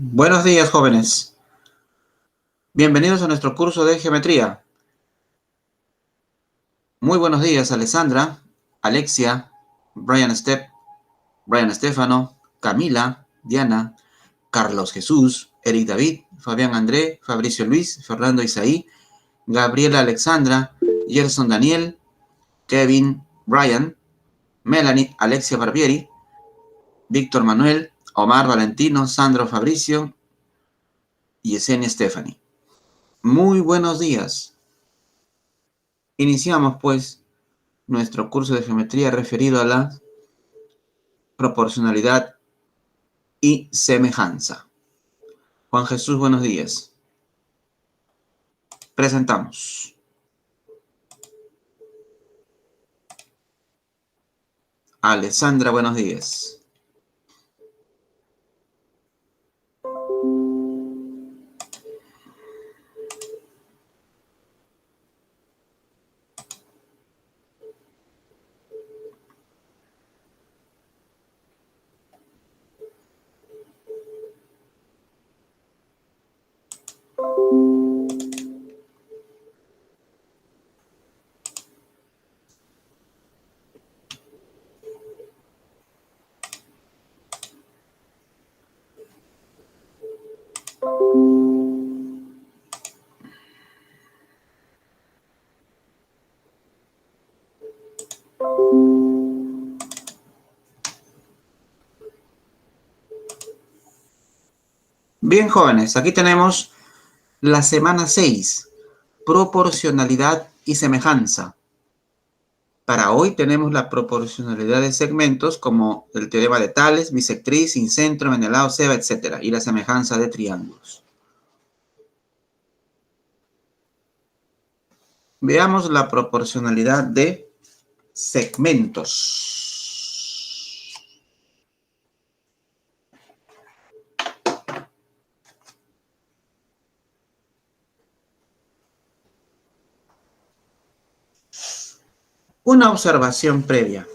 Buenos días, jóvenes. Bienvenidos a nuestro curso de geometría. Muy buenos días, Alessandra, Alexia, Brian Estefano, Camila, Diana, Carlos Jesús, Eric David, Fabián André, Fabricio Luis, Fernando Isaí, Gabriela Alexandra, Gerson Daniel, Kevin, Brian, Melanie, Alexia Barbieri, Víctor Manuel, Omar Valentino, Sandro Fabricio y Yesenia Stephanie. Muy buenos días. Iniciamos, pues, nuestro curso de geometría referido a la proporcionalidad y semejanza. Juan Jesús, buenos días. Presentamos. Alessandra, buenos días. Bien, jóvenes, aquí tenemos la semana 6, proporcionalidad y semejanza. Para hoy tenemos la proporcionalidad de segmentos como el teorema de Tales, bisectriz, sincentro, Menelao, Ceva, etc. y la semejanza de triángulos. Veamos la proporcionalidad de segmentos. Una observación previa.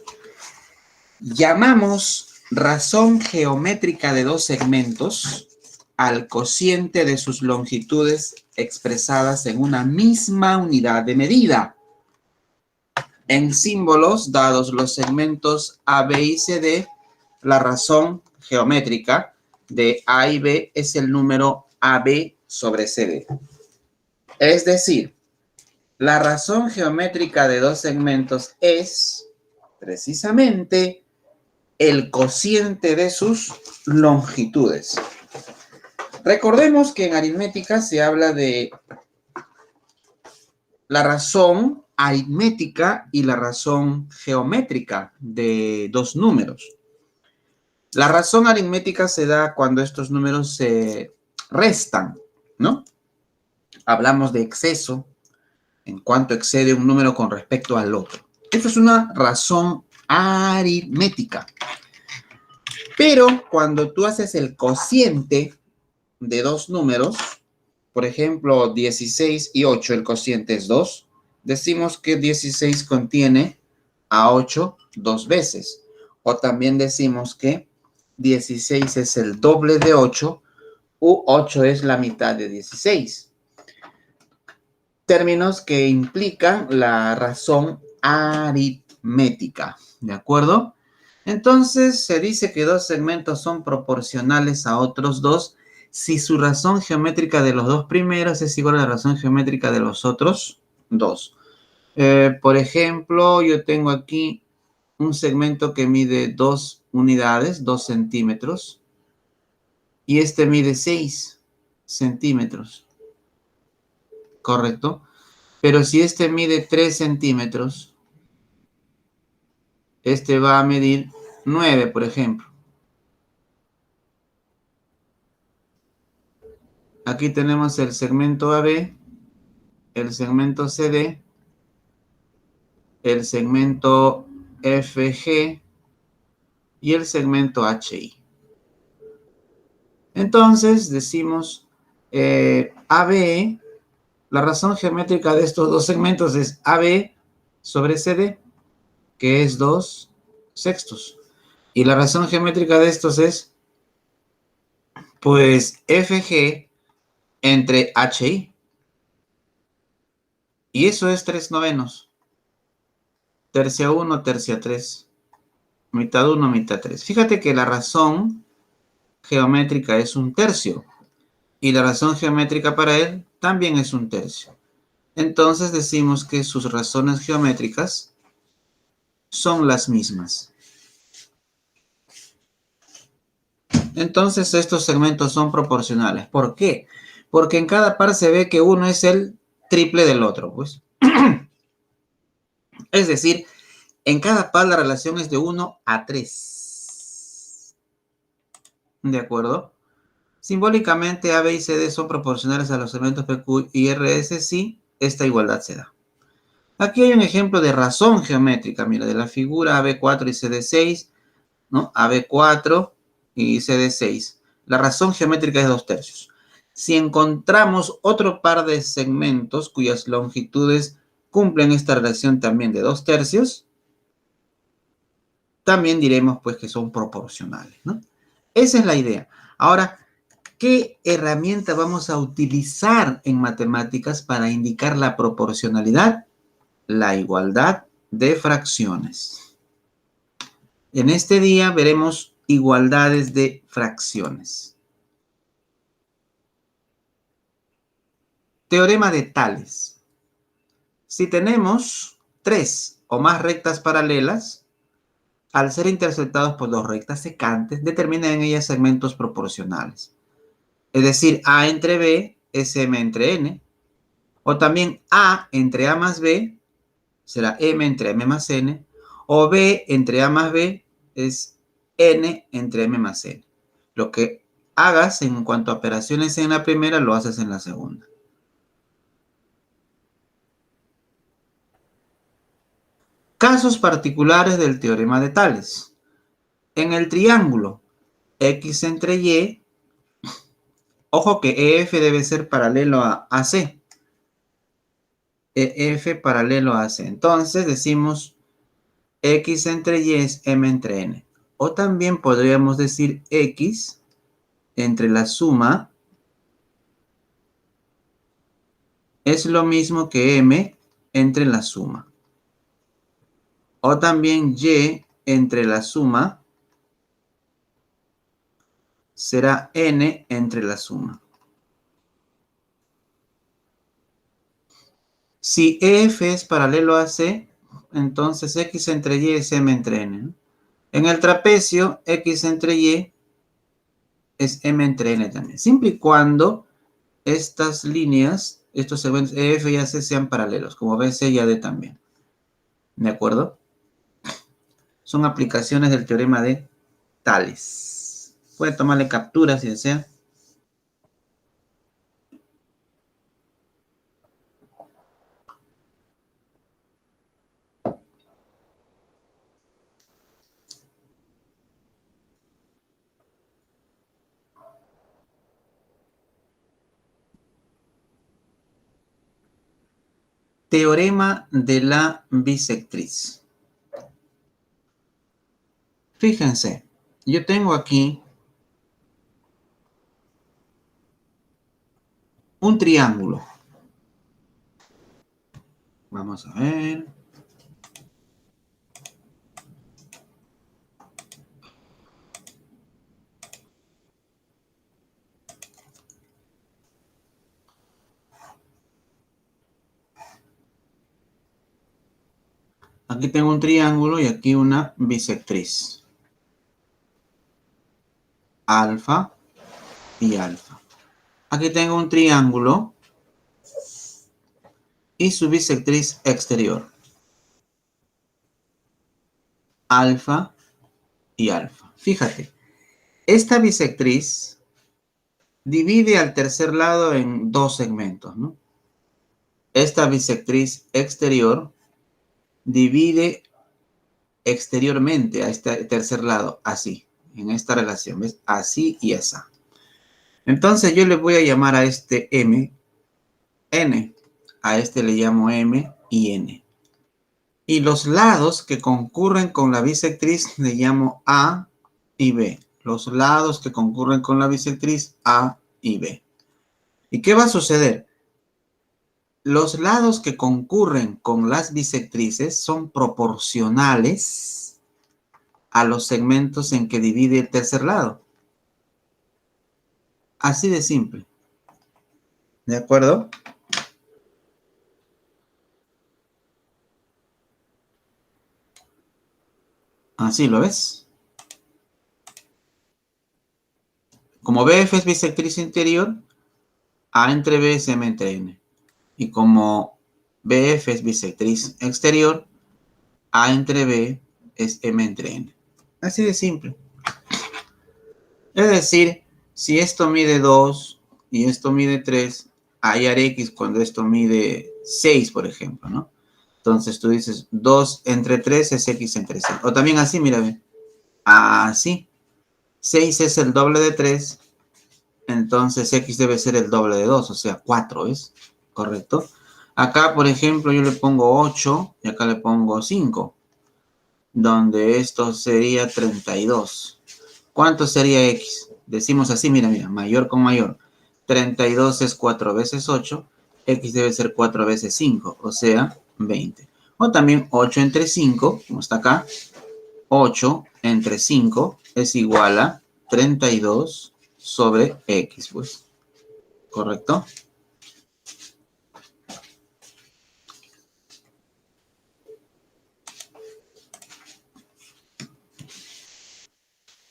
Llamamos razón geométrica de dos segmentos al cociente de sus longitudes expresadas en una misma unidad de medida. En símbolos, dados los segmentos A, B y CD, la razón geométrica de A y B es el número AB sobre CD. Es decir, la razón geométrica de dos segmentos es precisamente el cociente de sus longitudes. Recordemos que en aritmética se habla de la razón aritmética y la razón geométrica de dos números. La razón aritmética se da cuando estos números se restan, ¿no? Hablamos de exceso, en cuanto excede un número con respecto al otro. Esto es una razón aritmética. Pero cuando tú haces el cociente de dos números, por ejemplo, 16 y 8, el cociente es 2, decimos que 16 contiene a 8 dos veces. O también decimos que 16 es el doble de 8 u 8 es la mitad de 16. Términos que implican la razón aritmética, ¿de acuerdo? Entonces, se dice que dos segmentos son proporcionales a otros dos si su razón geométrica de los dos primeros es igual a la razón geométrica de los otros dos. Por ejemplo, yo tengo aquí un segmento que mide 2 unidades, 2 centímetros, y este mide 6 centímetros. ¿Correcto? Pero si este mide 3 centímetros, este va a medir 9, por ejemplo. Aquí tenemos el segmento AB, el segmento CD, el segmento FG y el segmento HI. Entonces decimos AB, la razón geométrica de estos dos segmentos es AB sobre CD, que es 2/6. Y la razón geométrica de estos es, Pues FG entre HI. Y eso es 3/9. Tercia 1, tercia 3. Mitad 1, mitad 3. Fíjate que la razón geométrica es 1/3. Y la razón geométrica para él también es 1/3. Entonces decimos que sus razones geométricas son las mismas. Entonces estos segmentos son proporcionales. ¿Por qué? Porque en cada par se ve que uno es el triple del otro, pues. Es decir, en cada par la relación es de 1/3. ¿De acuerdo? Simbólicamente A, B y C, D son proporcionales a los segmentos PQ y RS si esta igualdad se da. Aquí hay un ejemplo de razón geométrica, mira, de la figura AB4 y CD6, ¿no? AB4 y CD6. La razón geométrica es 2/3. Si encontramos otro par de segmentos cuyas longitudes cumplen esta relación también de 2/3, también diremos pues que son proporcionales, ¿no? Esa es la idea. Ahora, ¿qué herramienta vamos a utilizar en matemáticas para indicar la proporcionalidad? La igualdad de fracciones. En este día veremos igualdades de fracciones. Teorema de Tales. Si tenemos 3 o más rectas paralelas, al ser interceptados por 2 rectas secantes, determina en ellas segmentos proporcionales. Es decir, A entre B es M entre N, o también A entre A más B será M entre M más N, o B entre A más B es N entre M más N. Lo que hagas en cuanto a operaciones en la primera, lo haces en la segunda. Casos particulares del teorema de Tales. En el triángulo X entre Y, ojo que EF debe ser paralelo a AC. EF paralelo a AC. Entonces decimos X entre Y es M entre N. O también podríamos decir X entre la suma es lo mismo que M entre la suma. O también Y entre la suma será N entre la suma. Si EF es paralelo a C, entonces X entre Y es M entre N, ¿no? En el trapecio, X entre Y es M entre N también. Siempre y cuando estas líneas, estos segmentos EF y AC sean paralelos, como BC y AD también. ¿De acuerdo? Son aplicaciones del teorema de Tales. Puede tomarle captura si desea. Teorema de la bisectriz. Fíjense, yo tengo aquí un triángulo. Vamos a ver. Aquí tengo un triángulo y aquí una bisectriz. Alfa y alfa. Aquí tengo un triángulo y su bisectriz exterior. Alfa y alfa. Fíjate, esta bisectriz divide al tercer lado en 2 segmentos, ¿no? Esta bisectriz exterior divide exteriormente a este tercer lado, así, en esta relación, ¿ves? Así y esa. Entonces yo le voy a llamar a este M, N. A este le llamo M y N. Y los lados que concurren con la bisectriz le llamo A y B. los lados que concurren con la bisectriz A y B. ¿Y qué va a suceder? Los lados que concurren con las bisectrices son proporcionales a los segmentos en que divide el tercer lado. Así de simple. ¿De acuerdo? Así lo ves. Como BF es bisectriz interior, A entre B es M entre N. Y como BF es bisectriz exterior, A entre B es M entre N. Así de simple. Es decir, si esto mide 2 y esto mide 3, hallar X cuando esto mide 6, por ejemplo, ¿no? Entonces tú dices 2 entre 3 es X entre 6. O también así, mira, ve. Así. 6 es el doble de 3, entonces X debe ser el doble de 2, o sea, 4, ¿es? ¿Correcto? Acá, por ejemplo, yo le pongo 8 y acá le pongo 5, donde esto sería 32. ¿Cuánto sería X? Decimos así, mira, mayor con mayor. 32 es 4 veces 8, X debe ser 4 veces 5, o sea, 20. O también 8 entre 5, como está acá, 8 entre 5 es igual a 32 sobre X, pues. ¿Correcto?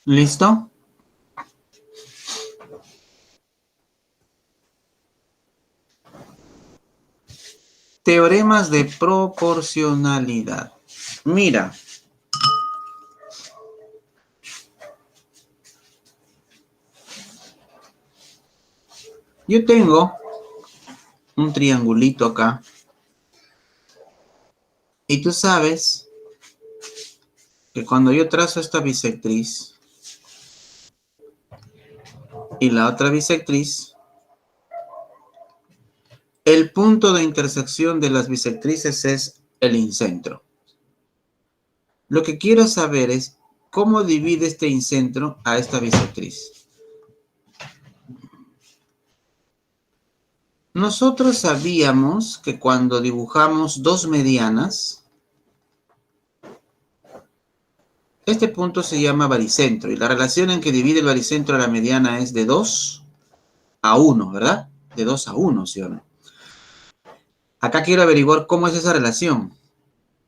¿Listo? Teoremas de proporcionalidad. Mira, yo tengo un triangulito acá y tú sabes que cuando yo trazo esta bisectriz y la otra bisectriz, el punto de intersección de las bisectrices es el incentro. Lo que quiero saber es cómo divide este incentro a esta bisectriz. Nosotros sabíamos que cuando dibujamos dos medianas, este punto se llama baricentro y la relación en que divide el baricentro a la mediana es de 2 a 1, ¿verdad? De 2 a 1, ¿sí o no? Acá quiero averiguar cómo es esa relación.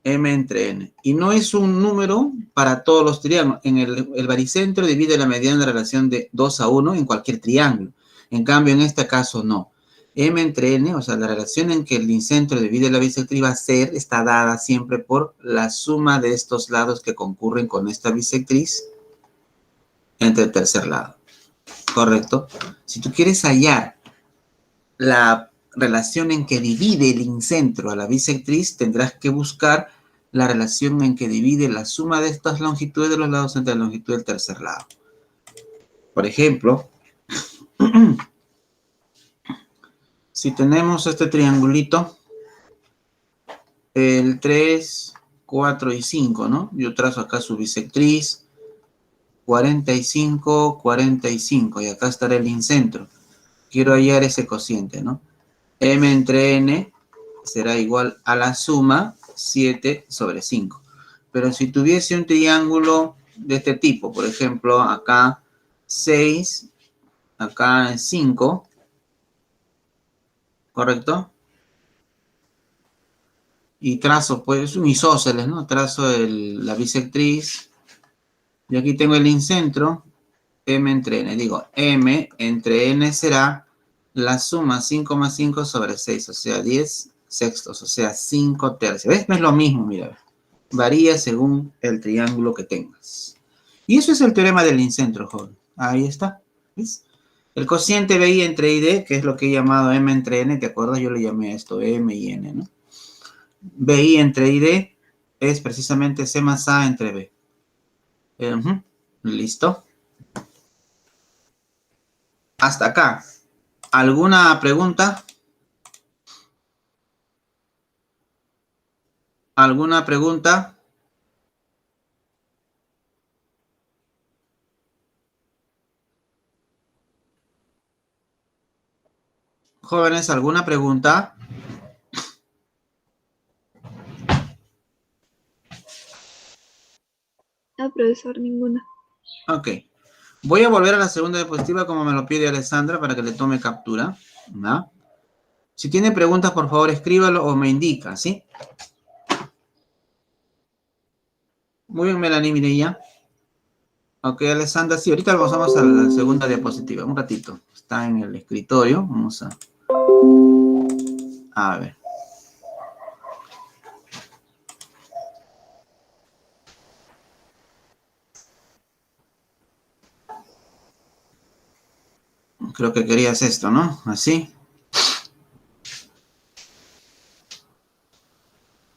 M entre N. Y no es un número para todos los triángulos. En el baricentro divide la mediana en relación de 2 a 1 en cualquier triángulo. En cambio, en este caso no. M entre N, o sea, la relación en que el incentro divide la bisectriz va a ser, está dada siempre por la suma de estos lados que concurren con esta bisectriz entre el tercer lado. ¿Correcto? Si tú quieres hallar la relación en que divide el incentro a la bisectriz, tendrás que buscar la relación en que divide la suma de estas longitudes de los lados entre la longitud del tercer lado. Por ejemplo, si tenemos este triangulito, el 3, 4 y 5, ¿no? Yo trazo acá su bisectriz, 45, 45, y acá estará el incentro. Quiero hallar ese cociente, ¿no? M entre N será igual a la suma 7 sobre 5. Pero si tuviese un triángulo de este tipo, por ejemplo, acá 6, acá 5, ¿correcto? Y trazo, pues, un isósceles, ¿no? Trazo la bisectriz. Y aquí tengo el incentro, M entre N. Digo, M entre N será la suma 5 más 5 sobre 6, o sea, 10 sextos, o sea, 5 tercios. ¿Ves? No es lo mismo, mira. Varía según el triángulo que tengas. Y eso es el teorema del incentro, joven. Ahí está. ¿Ves? El cociente BI entre ID, que es lo que he llamado M entre N, ¿te acuerdas? Yo le llamé a esto M y N, ¿no? BI entre ID es precisamente C más A entre B. ¿Listo? Hasta acá. ¿Alguna pregunta? ¿Alguna pregunta? Jóvenes, ¿alguna pregunta? No, profesor, ninguna. Ok. Voy a volver a la segunda diapositiva como me lo pide Alessandra para que le tome captura. ¿No? Si tiene preguntas, por favor, escríbalo o me indica, ¿sí? Muy bien, Melanie, Mireia. Ok, Alessandra, sí, ahorita pasamos a la segunda diapositiva. Un ratito. Está en el escritorio. Vamos a ver. Creo que querías esto, ¿no? Así.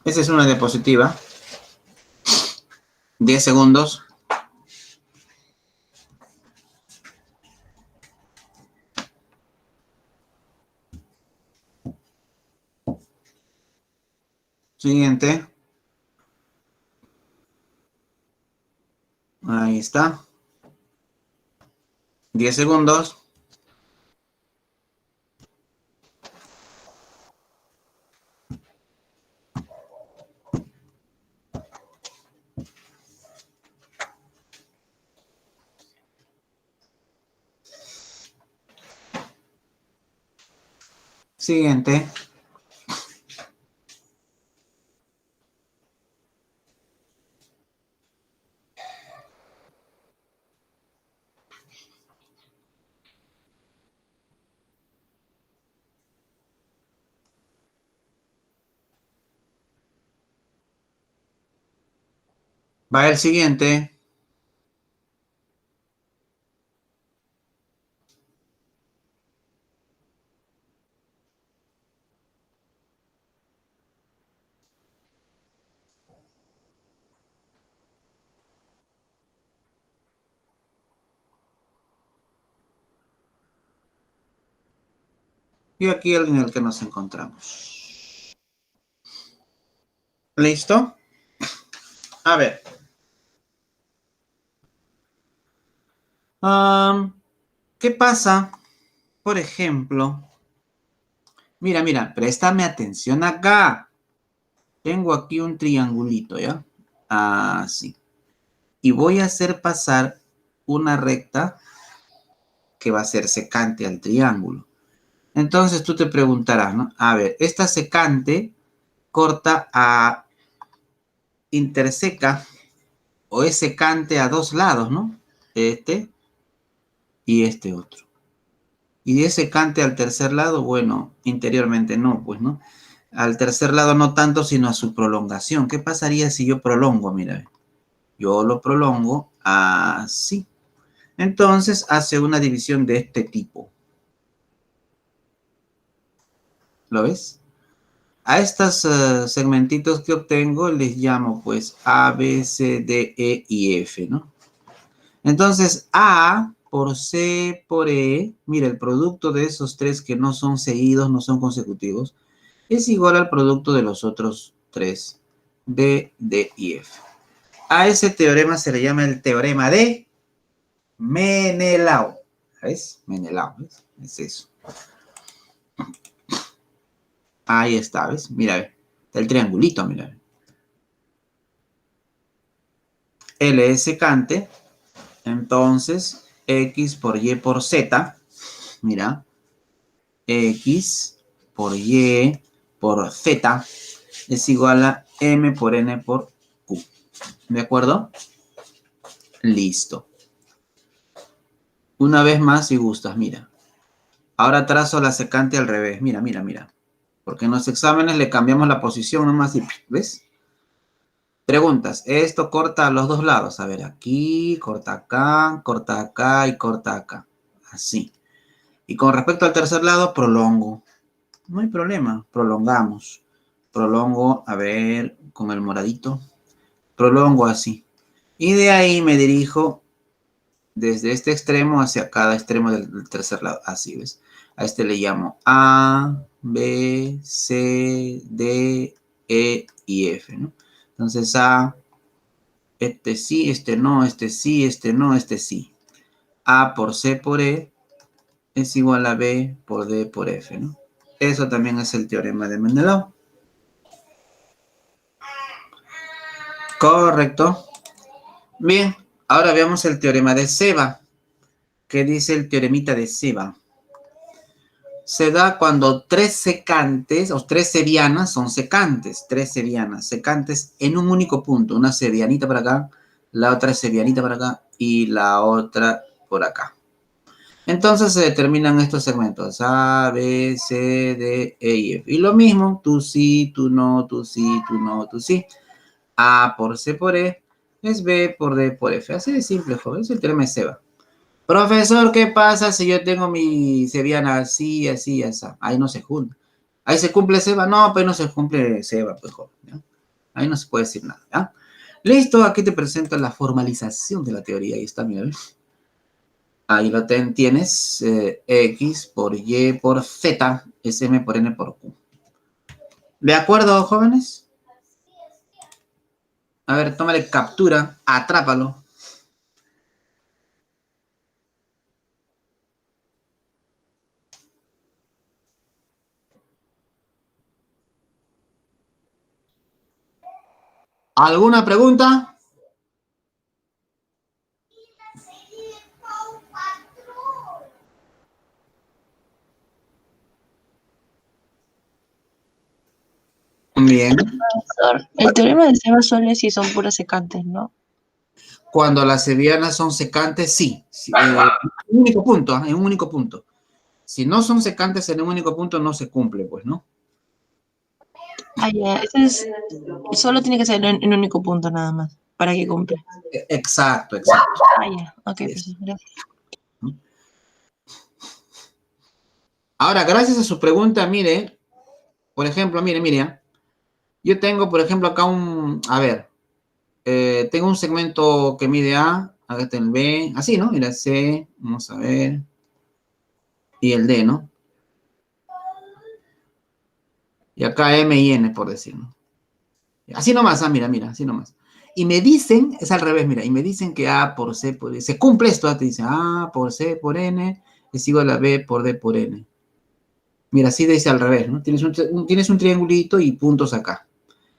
Esa es una diapositiva. 10 segundos. Siguiente. Ahí está. 10 segundos. Siguiente. Va el siguiente. Y aquí en el que nos encontramos. ¿Listo? A ver. ¿Qué pasa? Por ejemplo, mira, préstame atención acá. Tengo aquí un triangulito, ¿ya? Así. Y voy a hacer pasar una recta que va a ser secante al triángulo. Entonces tú te preguntarás, ¿no? A ver, esta secante corta a interseca o es secante a dos lados, ¿no? Este y este otro. Y es secante al tercer lado, bueno, interiormente no, pues, ¿no? Al tercer lado no tanto, sino a su prolongación. ¿Qué pasaría si yo prolongo? Mira, yo lo prolongo así. Entonces hace una división de este tipo. ¿Lo ves? A estos segmentitos que obtengo les llamo pues A, B, C, D, E y F, ¿no? Entonces A por C por E, mira, el producto de esos tres que no son seguidos, no son consecutivos, es igual al producto de los otros tres, B, D y F. A ese teorema se le llama el teorema de Menelau. ¿Ves? Menelau, ¿ves? Es eso. Ahí está, ¿ves? Mira, está el triangulito, mira. L es secante, entonces X por Y por Z, mira, X por Y por Z es igual a M por N por Q. ¿De acuerdo? Listo. Una vez más si gustas, mira. Ahora trazo la secante al revés. Mira. Porque en los exámenes le cambiamos la posición nomás y ¿ves? Preguntas. Esto corta a los dos lados. A ver, aquí, corta acá y corta acá. Así. Y con respecto al tercer lado, prolongo. No hay problema. Prolongamos. Prolongo, a ver, con el moradito. Prolongo así. Y de ahí me dirijo desde este extremo hacia cada extremo del tercer lado. Así, ¿ves? A este le llamo A, B, C, D, E y F, ¿no? Entonces A, este sí, este no, este sí, este no, este sí. A por C por E es igual a B por D por F, ¿no? Eso también es el teorema de Mendeley. Correcto. Bien, ahora veamos el teorema de Ceva. ¿Qué dice el teoremita de Ceva? Se da cuando tres secantes, o tres sevianas son secantes, tres sevianas, secantes en un único punto, una sevianita para acá, la otra sevianita para acá y la otra por acá. Entonces se determinan estos segmentos, A, B, C, D, E y F. Y lo mismo, tú sí, tú no, tú sí, tú no, tú sí. A por C por E es B por D por F. Así de simple, joven, es el teorema de Ceva. Profesor, ¿qué pasa si yo tengo mi Seviana así, así, así? Ahí no se junta. Ahí se cumple Seba. No, pues no se cumple Seba, pues joven. ¿Ya? Ahí no se puede decir nada. ¿Ya? Listo, aquí te presento la formalización de la teoría. Ahí está, mira. Ahí lo tienes. X por Y por Z es M por N por Q. ¿De acuerdo, jóvenes? A ver, tómale captura, atrápalo. ¿Alguna pregunta? Bien. Profesor, el teorema de Ceva solo es si son puros secantes, ¿no? Cuando las sevianas son secantes, sí. Un único punto, en un único punto. Si no son secantes en un único punto, no se cumple, pues, ¿no? Ah, ya, solo tiene que ser en un único punto nada más, para que cumpla. Exacto, exacto. Ah, ya, ok, profesor, gracias. Ahora, gracias a su pregunta, mire, por ejemplo, mire, yo tengo, por ejemplo, acá tengo un segmento que mide A, acá está el B, así, ¿no? Mira, C, vamos a ver, y el D, ¿no? Y acá M y N, por decirlo. Así nomás, mira, así nomás. Y me dicen, es al revés, mira, y me dicen que A por C por se cumple esto, te dicen A por C por N es igual a B por D por N. Mira, así dice al revés, ¿no? Tienes un triangulito y puntos acá.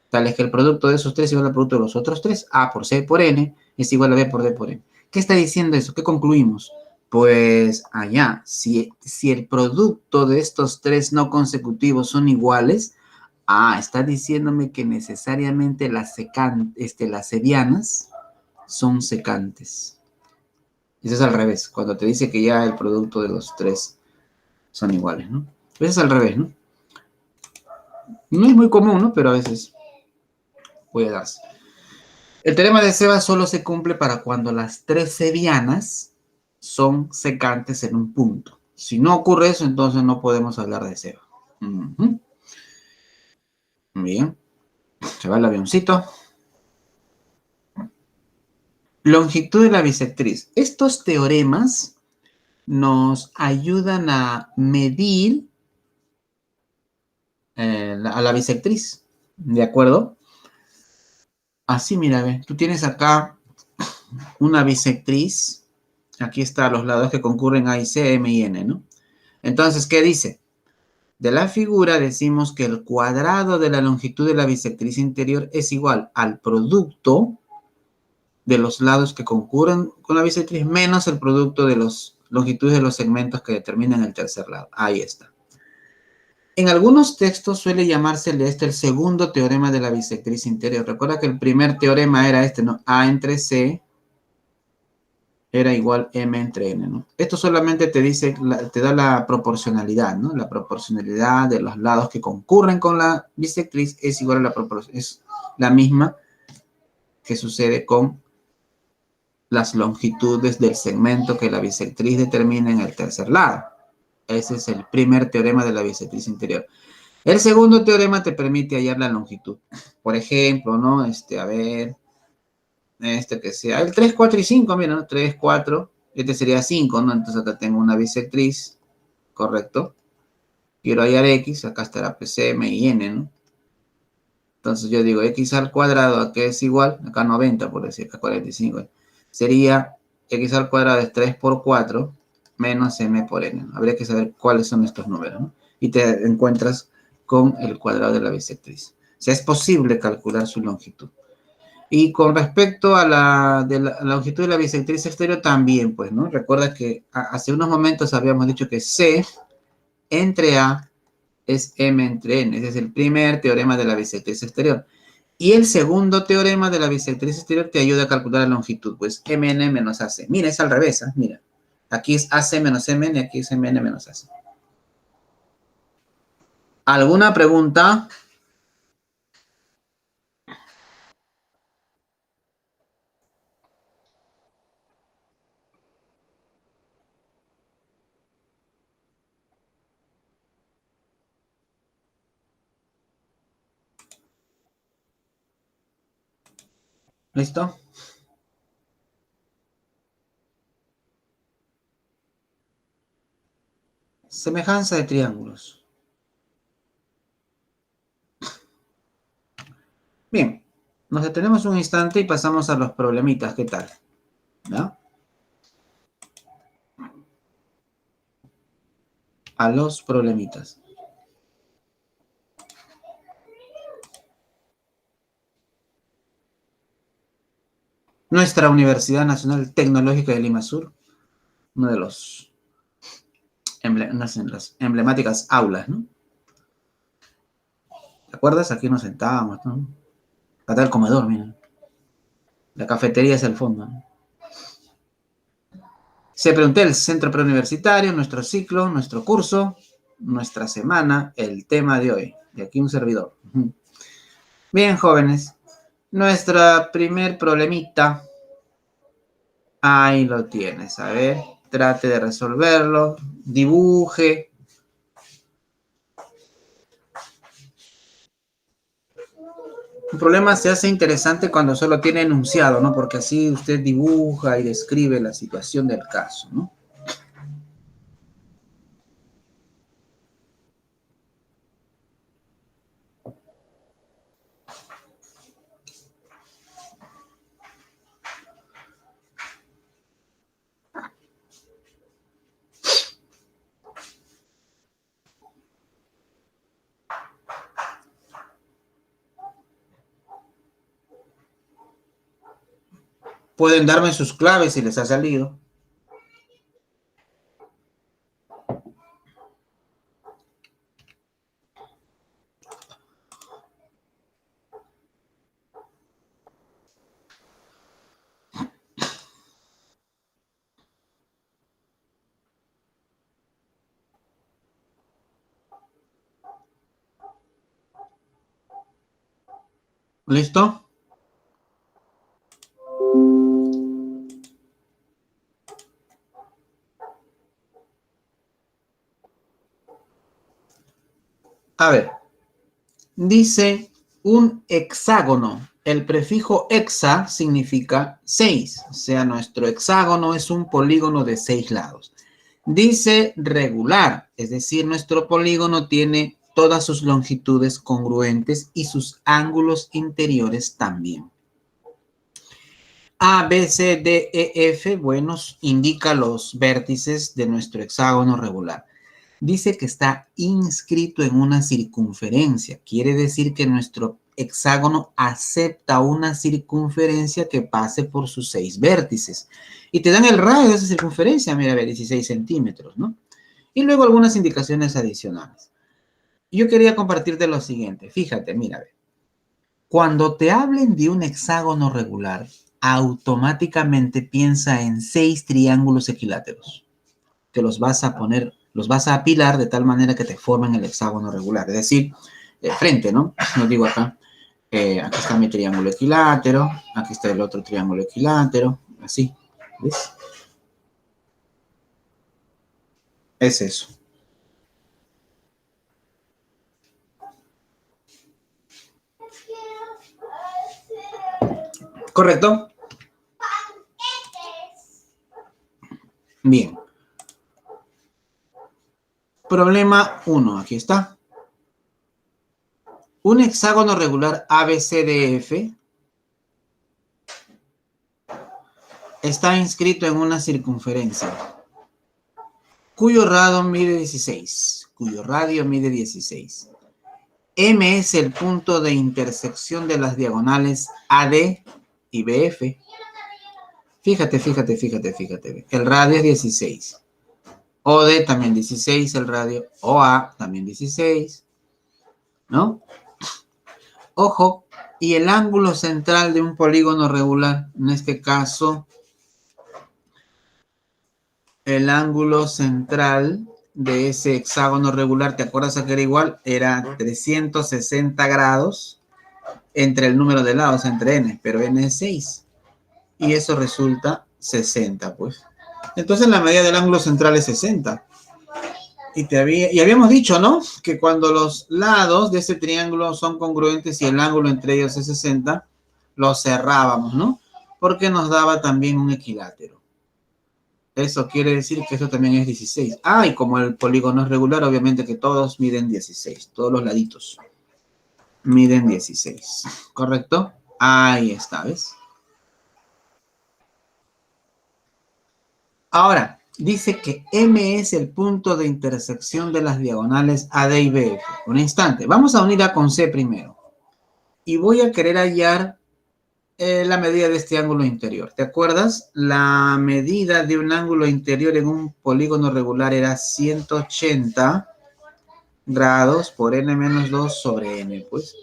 Tal es que el producto de esos tres es igual al producto de los otros tres, A por C por N es igual a B por D por N. ¿Qué está diciendo eso? ¿Qué concluimos? Pues allá, si el producto de estos tres no consecutivos son iguales, está diciéndome que necesariamente las sevianas son secantes. Eso es al revés, cuando te dice que ya el producto de los tres son iguales, ¿no? Eso es al revés, ¿no? No es muy común, ¿no? Pero a veces puede darse. El teorema de Ceva solo se cumple para cuando las tres sevianas son secantes en un punto. Si no ocurre eso, entonces no podemos hablar de Ceva. Bien. Se va el avioncito. Longitud de la bisectriz. Estos teoremas nos ayudan a medir a la bisectriz. ¿De acuerdo? Así, mira, ve. Tú tienes acá una bisectriz. Aquí están los lados que concurren A y C, M y N, ¿no? Entonces, ¿qué dice? De la figura decimos que el cuadrado de la longitud de la bisectriz interior es igual al producto de los lados que concurren con la bisectriz menos el producto de las longitudes de los segmentos que determinan el tercer lado. Ahí está. En algunos textos suele llamársele el segundo teorema de la bisectriz interior. Recuerda que el primer teorema era ¿no? A entre C era igual M entre N, ¿no? Esto solamente te dice, te da la proporcionalidad, ¿no? La proporcionalidad de los lados que concurren con la bisectriz es igual a la proporción, es la misma que sucede con las longitudes del segmento que la bisectriz determina en el tercer lado. Ese es el primer teorema de la bisectriz interior. El segundo teorema te permite hallar la longitud. Por ejemplo, ¿no? Que sea el 3, 4 y 5, mira, ¿no? 3, 4, este sería 5, ¿no? Entonces acá tengo una bisectriz, correcto. Quiero hallar X, acá estará PC, M y N, ¿no? Entonces yo digo X al cuadrado, ¿a qué es igual? Acá 90, por decir, acá 45. Sería X al cuadrado es 3 por 4, menos m por n. Habría que saber cuáles son estos números, ¿no? Y te encuentras con el cuadrado de la bisectriz. O sea, es posible calcular su longitud. Y con respecto a la longitud de la bisectriz exterior también, pues, ¿no? Recuerda que hace unos momentos habíamos dicho que C entre A es M entre N. Ese es el primer teorema de la bisectriz exterior. Y el segundo teorema de la bisectriz exterior te ayuda a calcular la longitud, pues MN menos AC. Mira, es al revés, ¿eh? Mira. Aquí es AC menos MN, aquí es MN menos AC. ¿Alguna pregunta? ¿Listo? Semejanza de triángulos. Bien, nos detenemos un instante y pasamos a los problemitas. ¿Qué tal? ¿No? A los problemitas. Nuestra Universidad Nacional Tecnológica de Lima Sur, uno de las emblemáticas aulas, ¿no? ¿Te acuerdas? Aquí nos sentábamos, ¿no? Acá el comedor, mira. La cafetería es el fondo, ¿no? Se pregunté el centro preuniversitario, nuestro ciclo, nuestro curso, nuestra semana, el tema de hoy. Y aquí un servidor. Bien, jóvenes. Nuestra primer problemita. Ahí lo tienes. A ver, trate de resolverlo. Dibuje. Un problema se hace interesante cuando solo tiene enunciado, ¿no? Porque así usted dibuja y describe la situación del caso, ¿no? Pueden darme sus claves si les ha salido. ¿Listo? A ver, dice un hexágono. El prefijo hexa significa 6. O sea, nuestro hexágono es un polígono de 6 lados. Dice regular, es decir, nuestro polígono tiene todas sus longitudes congruentes y sus ángulos interiores también. A, B, C, D, E, F, bueno, indica los vértices de nuestro hexágono regular. Dice que está inscrito en una circunferencia. Quiere decir que nuestro hexágono acepta una circunferencia que pase por sus 6 vértices. Y te dan el radio de esa circunferencia, mira, a ver, 16 centímetros, ¿no? Y luego algunas indicaciones adicionales. Yo quería compartirte lo siguiente. Fíjate, mira, a ver. Cuando te hablen de un hexágono regular, automáticamente piensa en 6 triángulos equiláteros, que los vas a poner, los vas a apilar de tal manera que te formen el hexágono regular. Es decir, frente, ¿no? Lo digo acá. Aquí está mi triángulo equilátero, aquí está el otro triángulo equilátero, así, ¿ves? Es eso. ¿Correcto? Bien. Problema 1, aquí está. Un hexágono regular ABCDF está inscrito en una circunferencia. cuyo radio mide 16. Cuyo radio mide 16. M es el punto de intersección de las diagonales AD y BF. Fíjate. El radio es 16. OD también 16 el radio. OA también 16. ¿No? Ojo, y el ángulo central de un polígono regular, en este caso, el ángulo central de ese hexágono regular, ¿te acuerdas a que era igual? Era 360 grados entre el número de lados, entre n, pero n es 6. Y eso resulta 60, pues. Entonces la medida del ángulo central es 60. Y habíamos dicho, ¿no? Que cuando los lados de ese triángulo son congruentes y el ángulo entre ellos es 60, lo cerrábamos, ¿no? Porque nos daba también un equilátero. Eso quiere decir que eso también es 16. Ah, y como el polígono es regular, obviamente que todos miden 16. Todos los laditos miden 16. ¿Correcto? Ahí está, ¿ves? Ahora, dice que M es el punto de intersección de las diagonales AD y BF. Un instante. Vamos a unir A con C primero. Y voy a querer hallar la medida de este ángulo interior. ¿Te acuerdas? La medida de un ángulo interior en un polígono regular era 180 grados por n menos 2 sobre n, pues.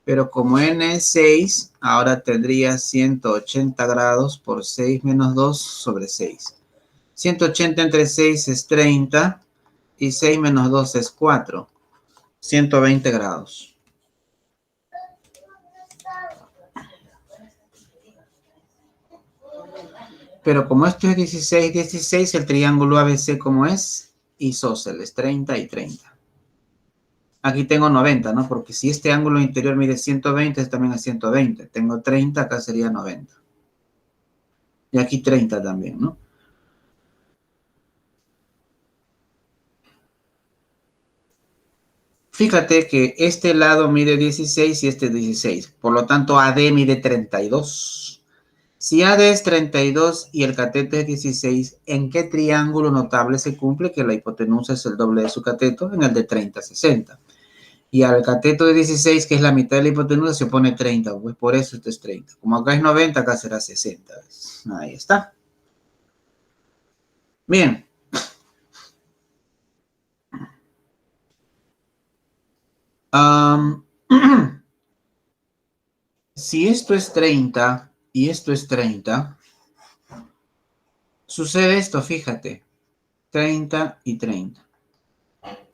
Pero como n es 6, ahora tendría 180 grados por 6 menos 2 sobre 6. 180 entre 6 es 30 y 6 menos 2 es 4. 120 grados. Pero como esto es 16, 16, el triángulo ABC como es, isósceles, 30 y 30. Aquí tengo 90, ¿no? Porque si este ángulo interior mide 120, este también es 120. Tengo 30, acá sería 90. Y aquí 30 también, ¿no? Fíjate que este lado mide 16 y este 16. Por lo tanto, AD mide 32. Si AD es 32 y el cateto es 16, ¿en qué triángulo notable se cumple que la hipotenusa es el doble de su cateto? En el de 30-60. Y al cateto de 16, que es la mitad de la hipotenusa, se opone 30. Pues por eso esto es 30. Como acá es 90, acá será 60. Ahí está. Bien. Si esto es 30 y esto es 30, sucede esto, fíjate. 30 y 30.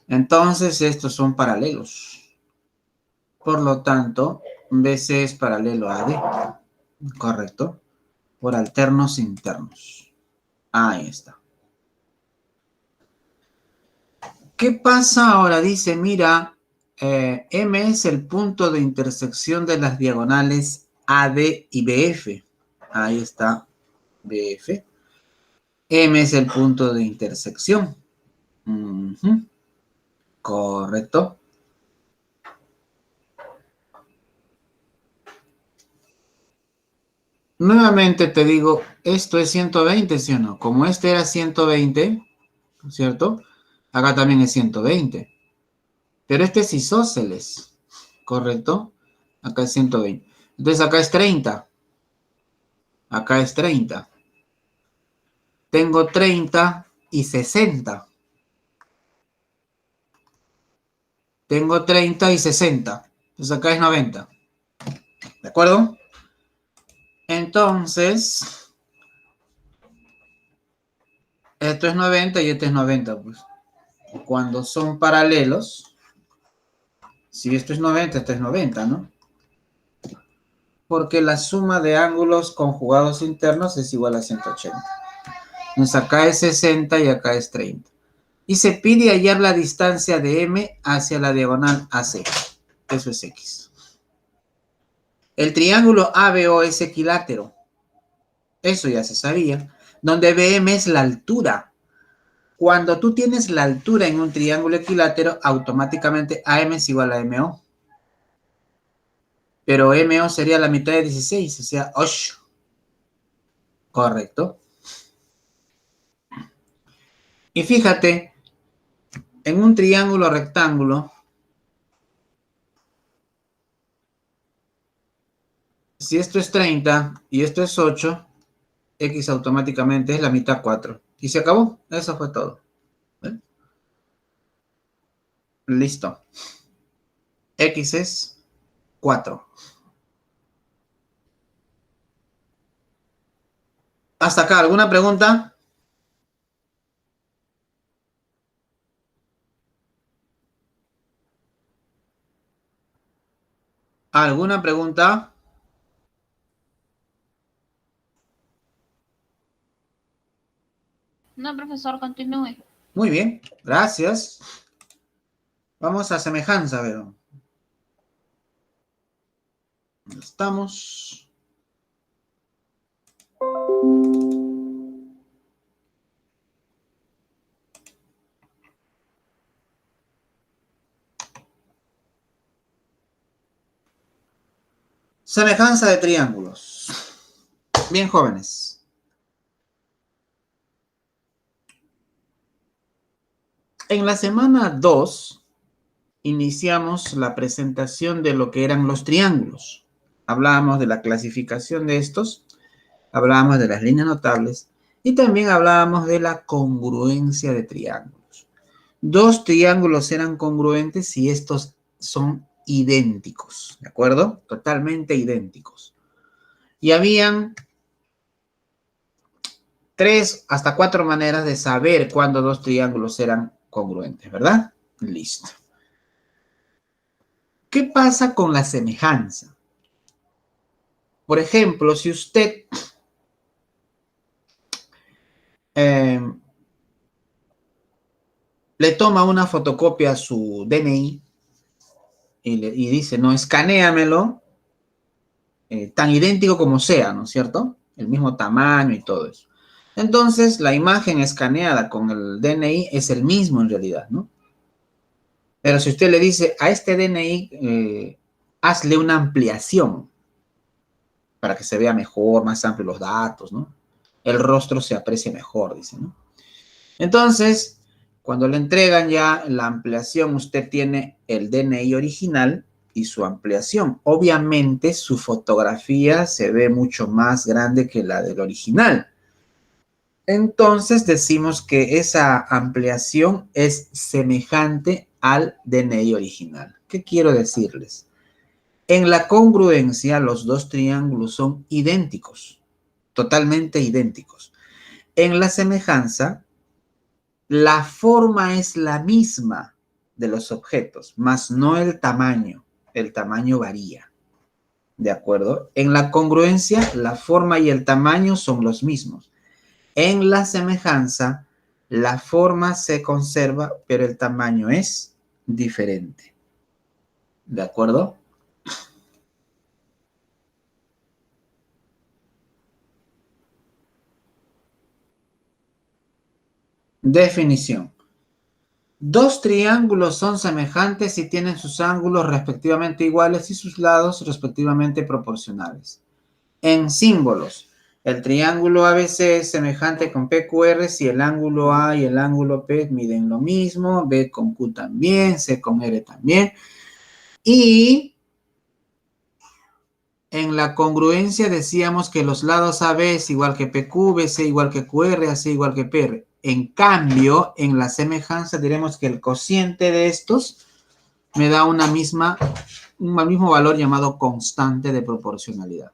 Entonces estos son paralelos. Por lo tanto, BC es paralelo a AD. Correcto. Por alternos internos. Ahí está. ¿Qué pasa ahora? Dice, mira, M es el punto de intersección de las diagonales AD y BF. Ahí está BF. M es el punto de intersección. Correcto. Nuevamente te digo, esto es 120, ¿sí o no? Como este era 120, ¿cierto? Acá también es 120. Pero este es isósceles, ¿correcto? Acá es 120. Entonces acá es 30. Acá es 30. Tengo 30 y 60. Tengo 30 y 60. Entonces acá es 90. ¿De acuerdo? Entonces, esto es 90 y este es 90, pues. Cuando son paralelos, si esto es 90, esto es 90, ¿no? Porque la suma de ángulos conjugados internos es igual a 180. Entonces acá es 60 y acá es 30. Y se pide hallar la distancia de M hacia la diagonal AC. Eso es X. El triángulo ABO es equilátero. Eso ya se sabía. Donde BM es la altura. Cuando tú tienes la altura en un triángulo equilátero, automáticamente AM es igual a MO. Pero MO sería la mitad de 16, o sea, 8. Correcto. Y fíjate En un triángulo rectángulo, si esto es 30 y esto es 8, X automáticamente es la mitad 4. Y se acabó. Eso fue todo. ¿Ven? Listo. X es 4. Hasta acá, ¿alguna pregunta? ¿Alguna pregunta? No, profesor, continúe. Muy bien, gracias. Vamos a semejanza, veo. Estamos. Semejanza de triángulos. Bien, jóvenes. En la semana 2 iniciamos la presentación de lo que eran los triángulos. Hablábamos de la clasificación de estos, hablábamos de las líneas notables y también hablábamos de la congruencia de triángulos. Dos triángulos eran congruentes si estos son idénticos, ¿de acuerdo? Totalmente idénticos. Y habían 3 hasta 4 maneras de saber cuándo dos triángulos eran congruentes, ¿verdad? Listo. ¿Qué pasa con la semejanza? Por ejemplo, si usted le toma una fotocopia a su DNI y dice, no, escanéamelo, tan idéntico como sea, ¿no es cierto? El mismo tamaño y todo eso. Entonces, la imagen escaneada con el DNI es el mismo en realidad, ¿no? Pero si usted le dice a este DNI, hazle una ampliación para que se vea mejor, más amplio los datos, ¿no? El rostro se aprecia mejor, dice, ¿no? Entonces, cuando le entregan ya la ampliación, usted tiene el DNI original y su ampliación. Obviamente, su fotografía se ve mucho más grande que la del original. Entonces, decimos que esa ampliación es semejante al DNI original. ¿Qué quiero decirles? En la congruencia, los dos triángulos son idénticos, totalmente idénticos. En la semejanza, la forma es la misma de los objetos, más no el tamaño. El tamaño varía, ¿de acuerdo? En la congruencia, la forma y el tamaño son los mismos. En la semejanza, la forma se conserva, pero el tamaño es diferente, ¿de acuerdo? Definición. Dos triángulos son semejantes si tienen sus ángulos respectivamente iguales y sus lados respectivamente proporcionales. En símbolos, el triángulo ABC es semejante con PQR si el ángulo A y el ángulo P miden lo mismo, B con Q también, C con R también. Y en la congruencia decíamos que los lados AB es igual que PQ, BC igual que QR, AC igual que PR. En cambio, en la semejanza diremos que el cociente de estos me da un mismo valor llamado constante de proporcionalidad.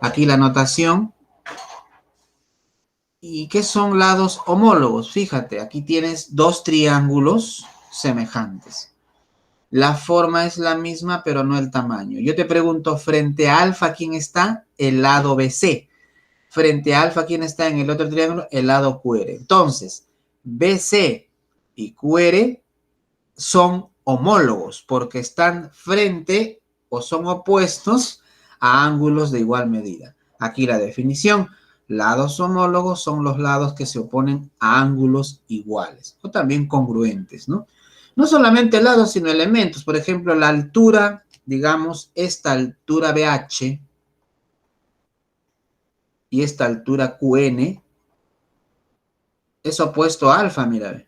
Aquí la notación. ¿Y qué son lados homólogos? Fíjate, aquí tienes dos triángulos semejantes. La forma es la misma, pero no el tamaño. Yo te pregunto, frente a alfa, ¿quién está? El lado BC. Frente a alfa, ¿quién está en el otro triángulo? El lado QR. Entonces, BC y QR son homólogos porque están frente o son opuestos a ángulos de igual medida. Aquí la definición. Lados homólogos son los lados que se oponen a ángulos iguales o también congruentes, ¿no? No solamente lados, sino elementos. Por ejemplo, la altura, digamos, esta altura BH y esta altura QN es opuesto a alfa, mira.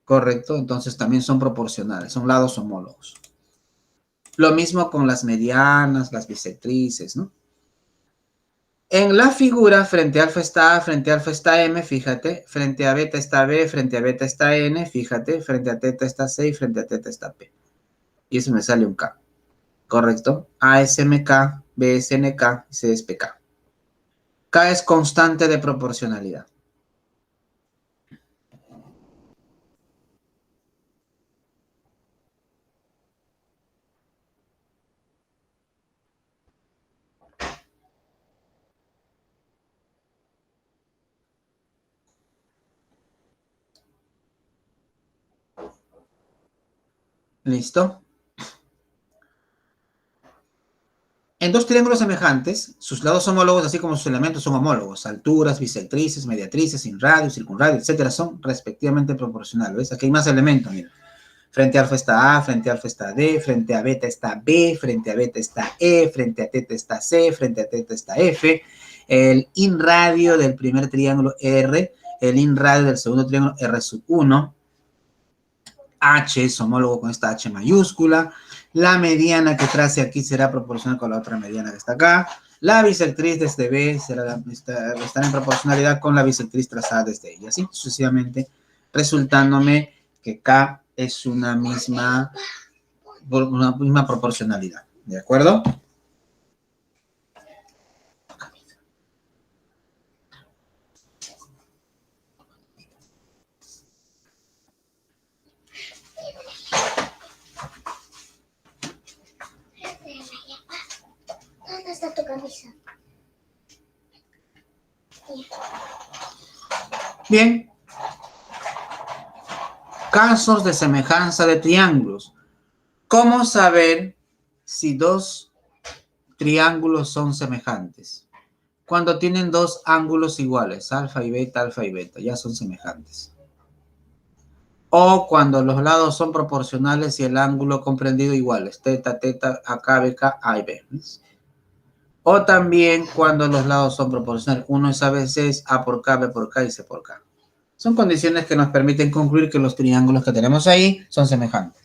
¿correcto? Entonces también son proporcionales, son lados homólogos. Lo mismo con las medianas, las bisectrices, ¿no? En la figura, frente a alfa está A, frente a alfa está M, fíjate, frente a beta está B, frente a beta está N, fíjate, frente a teta está C y frente a teta está P. Y eso me sale un K, ¿correcto? A es MK, B es NK y C es PK. K es constante de proporcionalidad. ¿Listo? En dos triángulos semejantes, sus lados homólogos, así como sus elementos, son homólogos. Alturas, bisectrices, mediatrices, sin radio, circunradio, etcétera, son respectivamente proporcionales. ¿Ves? Aquí hay más elementos, mira. Frente a alfa está A, frente a alfa está D, frente a beta está B, frente a beta está E, frente a teta está C, frente a teta está F. El inradio del primer triángulo R, el inradio del segundo triángulo R sub 1. H es homólogo con esta H mayúscula. La mediana que trace aquí será proporcional con la otra mediana que está acá. La bisectriz desde B estará en proporcionalidad con la bisectriz trazada desde E. Y así sucesivamente, resultándome que K es una misma proporcionalidad. ¿De acuerdo? ¿Dónde está tu camisa? Bien. Casos de semejanza de triángulos. ¿Cómo saber si dos triángulos son semejantes? Cuando tienen dos ángulos iguales, alfa y beta, ya son semejantes. O cuando los lados son proporcionales y el ángulo comprendido iguales, teta, teta, acá, BK, A y B. ¿Ves? O también cuando los lados son proporcionales. Uno es ABC, es A por K, B por K y C por K. Son condiciones que nos permiten concluir que los triángulos que tenemos ahí son semejantes.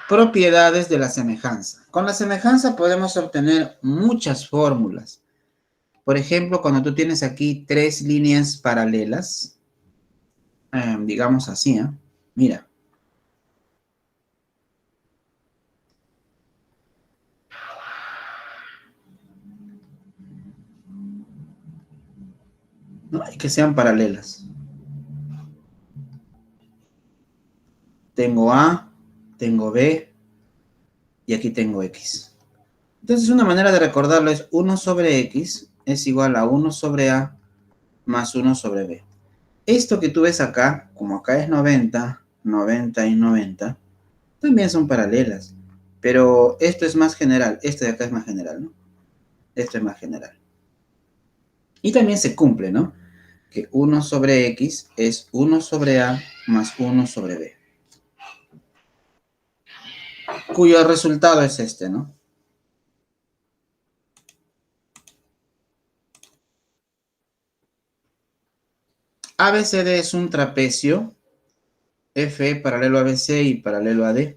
Propiedades de la semejanza. Con la semejanza podemos obtener muchas fórmulas. Por ejemplo, cuando tú tienes aquí tres líneas paralelas, digamos así, ¿eh? Mira. No hay que sean paralelas. Tengo A, tengo B y aquí tengo X. Entonces una manera de recordarlo es 1 sobre X es igual a 1 sobre A más 1 sobre B. Esto que tú ves acá, como acá es 90, 90 y 90, también son paralelas. Pero esto es más general, este de acá es más general, ¿no? Esto es más general. Y también se cumple, ¿no? Que 1 sobre X es 1 sobre A más 1 sobre B. Cuyo resultado es este, ¿no? ABCD es un trapecio. FE paralelo a BC y paralelo a D.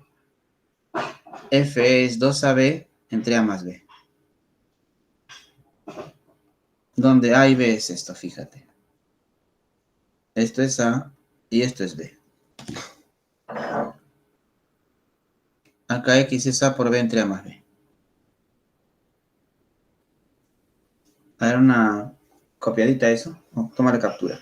FE es 2AB entre A más B. Donde A y B es esto, fíjate. Esto es A y esto es B. Acá X es A por B entre A más B. A ver, una copiadita eso. Toma la captura.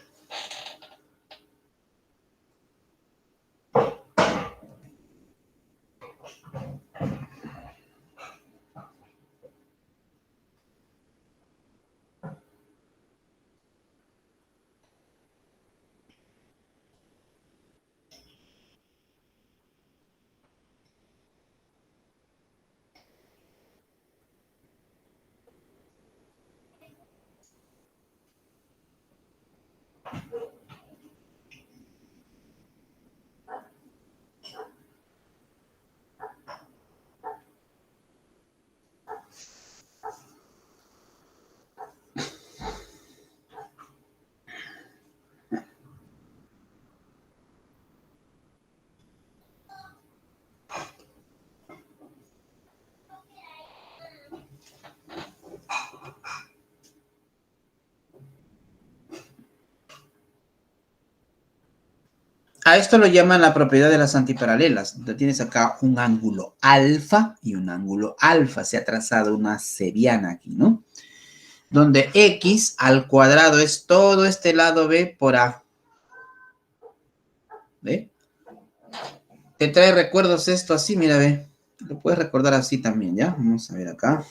A esto lo llaman la propiedad de las antiparalelas. Entonces tienes acá un ángulo alfa y un ángulo alfa. Se ha trazado una seriana aquí, ¿no? Donde X al cuadrado es todo este lado B por A. ¿Ve? Te trae recuerdos esto así, mira, ve. Lo puedes recordar así también, ¿ya? Vamos a ver acá.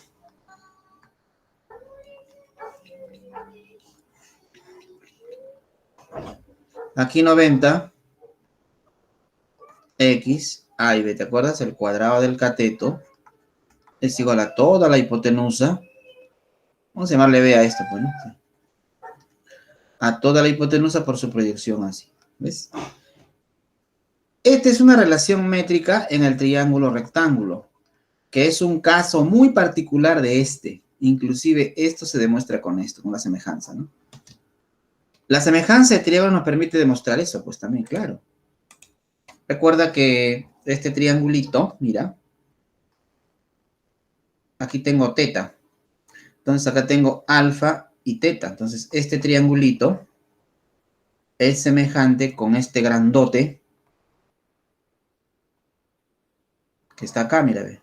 Aquí 90. X, A y B, ¿te acuerdas? El cuadrado del cateto es igual a toda la hipotenusa. Vamos a llamarle B a esto, pues, ¿no? A toda la hipotenusa por su proyección así. ¿Ves? Esta es una relación métrica en el triángulo rectángulo, que es un caso muy particular de este. Inclusive esto se demuestra con esto, con la semejanza, ¿no? La semejanza de triángulo nos permite demostrar eso, pues también, claro. Recuerda que este triangulito, mira, aquí tengo teta. Entonces acá tengo alfa y teta. Entonces este triangulito es semejante con este grandote que está acá, mira, ve.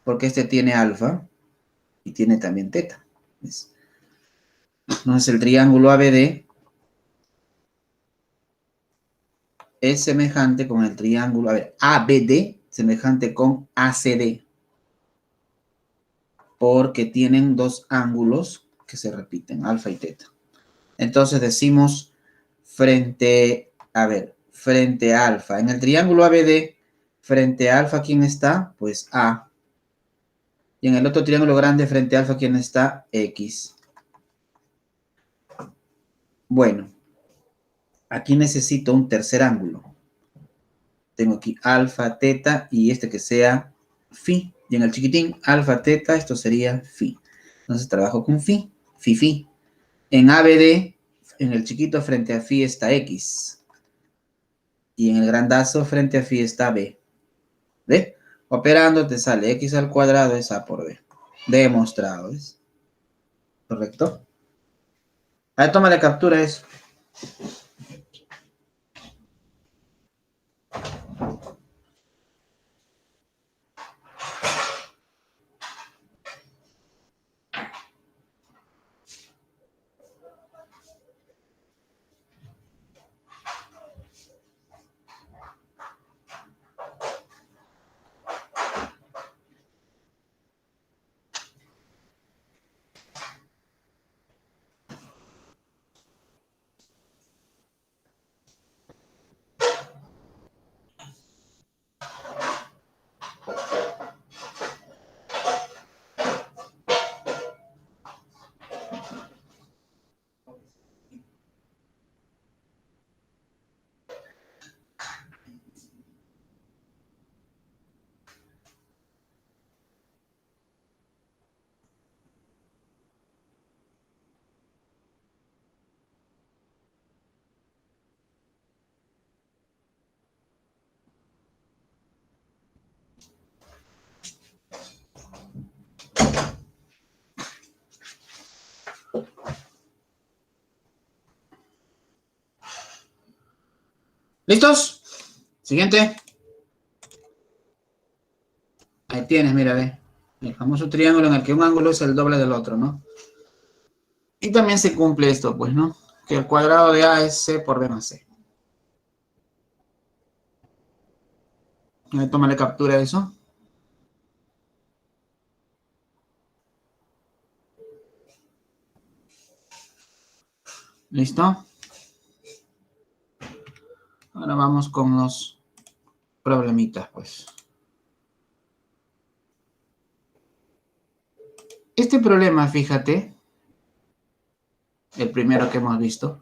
Porque este tiene alfa y tiene también teta. ¿Ves? Entonces el triángulo ABD es semejante con el triángulo, a ver, ABD, semejante con ACD. Porque tienen dos ángulos que se repiten, alfa y teta. Entonces decimos frente, a ver, frente a alfa. En el triángulo ABD, frente a alfa, ¿quién está? Pues A. Y en el otro triángulo grande, frente a alfa, ¿quién está? X. Bueno, aquí necesito un tercer ángulo. Tengo aquí alfa, teta y este que sea phi. Y en el chiquitín, alfa, teta, esto sería phi. Entonces trabajo con phi, phi, phi. En ABD, en el chiquito frente a phi está X. Y en el grandazo frente a phi está B. ¿Ve? Operando te sale X al cuadrado es A por B. Demostrado, ¿ves? ¿Correcto? Ahí toma la captura eso. ¿Listos? Siguiente. Ahí tienes, mira, ve. El famoso triángulo en el que un ángulo es el doble del otro, ¿no? Y también se cumple esto, pues, ¿no? Que el cuadrado de A es C por B más C. Tómale captura de eso. ¿Listo? Ahora vamos con los problemitas, pues. Este problema, fíjate, el primero que hemos visto,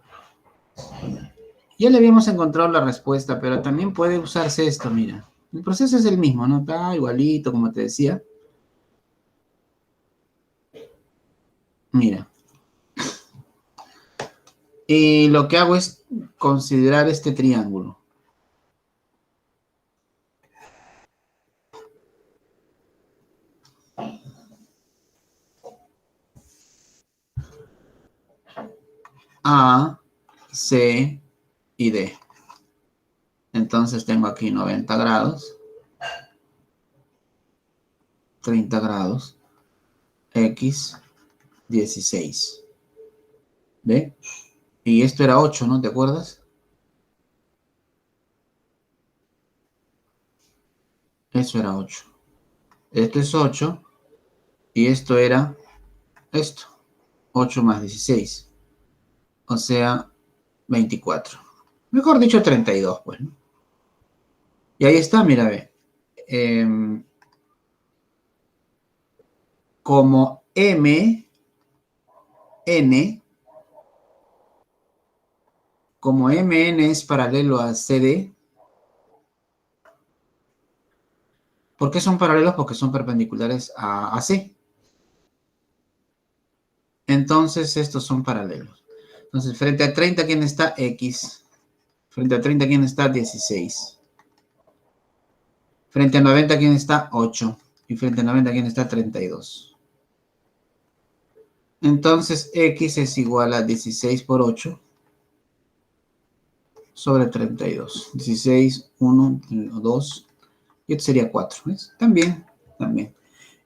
ya le habíamos encontrado la respuesta, pero también puede usarse esto, mira. El proceso es el mismo, ¿no? Está igualito, como te decía. Mira. Y lo que hago es considerar este triángulo. A, C y D. Entonces tengo aquí 90 grados, 30 grados, X, 16. ¿Ve? Y esto era 8, ¿no? ¿Te acuerdas? Eso era 8. Esto es 8 y esto era esto. 8 más 16. O sea, 24. Mejor dicho, 32, pues, ¿no? Y ahí está, mira, ve. Como MN, como MN es paralelo a CD, ¿por qué son paralelos? Porque son perpendiculares a C. Entonces, estos son paralelos. Entonces, frente a 30, ¿quién está? X. Frente a 30, ¿quién está? 16. Frente a 90, ¿quién está? 8. Y frente a 90, ¿quién está? 32. Entonces, X es igual a 16 por 8 sobre 32. 16, 1, 2. Y esto sería 4. ¿Ves? También.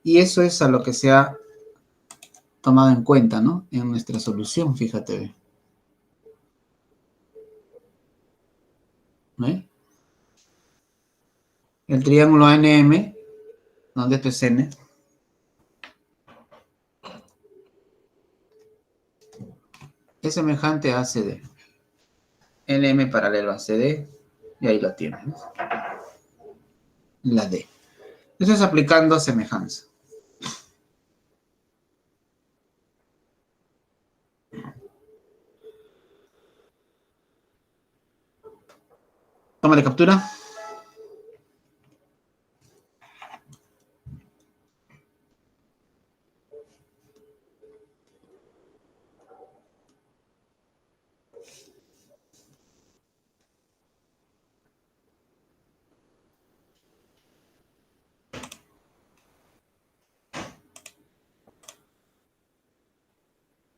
Y eso es a lo que se ha tomado en cuenta, ¿no? En nuestra solución, fíjate. ¿Ve? El triángulo ANM, donde esto es N, es semejante a CD. NM paralelo a CD, y ahí lo tienes, ¿no? La D. Eso es aplicando semejanza. Tómale captura.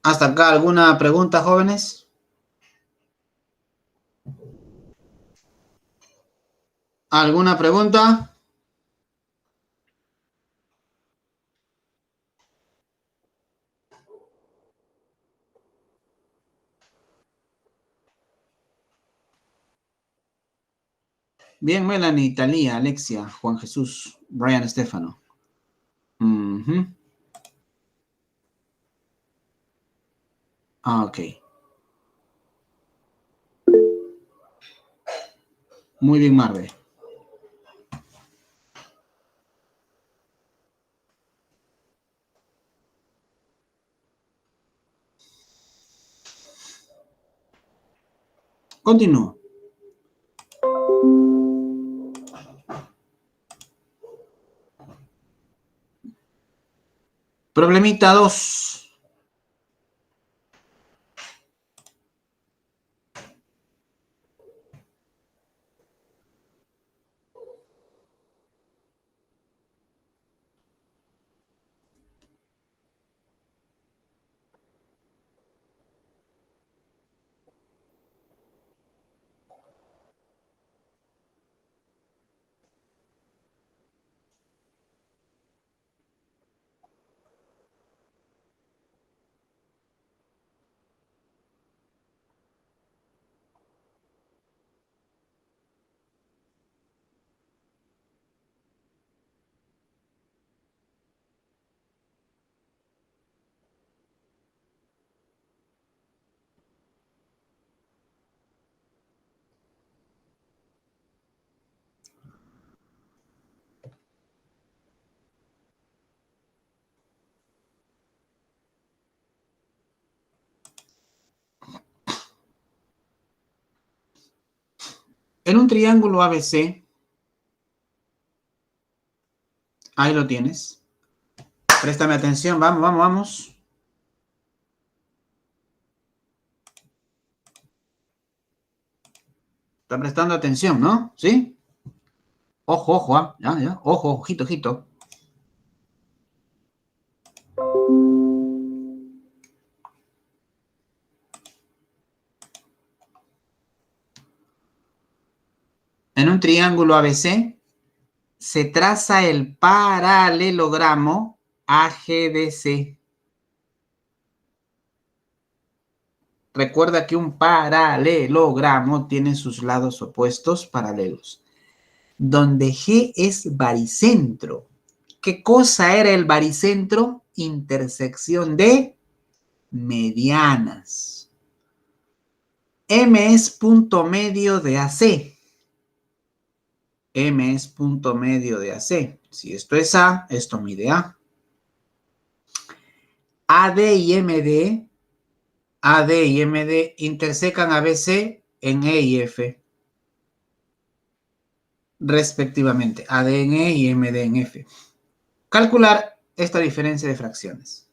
¿Hasta acá alguna pregunta, jóvenes? ¿Alguna pregunta? Bien, Melanie, Talía, Alexia, Juan Jesús, Brian Estefano. Ah, ok. Muy bien, Marve. Continúo. Problemita 2. En un triángulo ABC, ahí lo tienes. Préstame atención, vamos, vamos, vamos. Está prestando atención, ¿no? ¿Sí? Ojo, ojo, ¿ah? Ya, ya. Ojo, ojito, ojito. En un triángulo ABC se traza el paralelogramo AGDC. Recuerda que un paralelogramo tiene sus lados opuestos paralelos, donde G es baricentro. ¿Qué cosa era el baricentro? Intersección de medianas. M es punto medio de AC. M es punto medio de AC. Si esto es A, esto mide A. AD y MD intersecan a BC en E y F, respectivamente. AD en E y MD en F. Calcular esta diferencia de fracciones.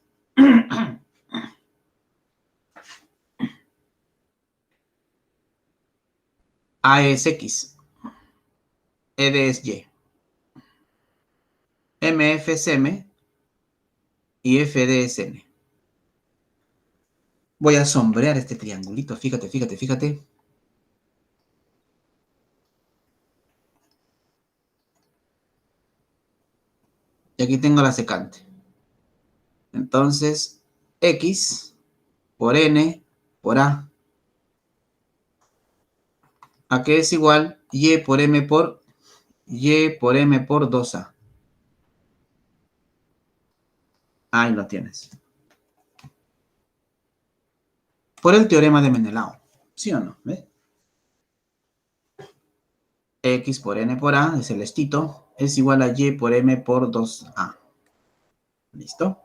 A es X, ED es Y, MF es M y FD es N. Voy a sombrear este triangulito, fíjate, fíjate, fíjate. Y aquí tengo la secante. Entonces, X por N por A. ¿A qué es igual? Y por M por M por 2A. Ahí lo tienes. Por el teorema de Menelao. ¿Sí o no? ¿Ves? X por N por A, es el estito, es igual a Y por M por 2A. ¿Listo?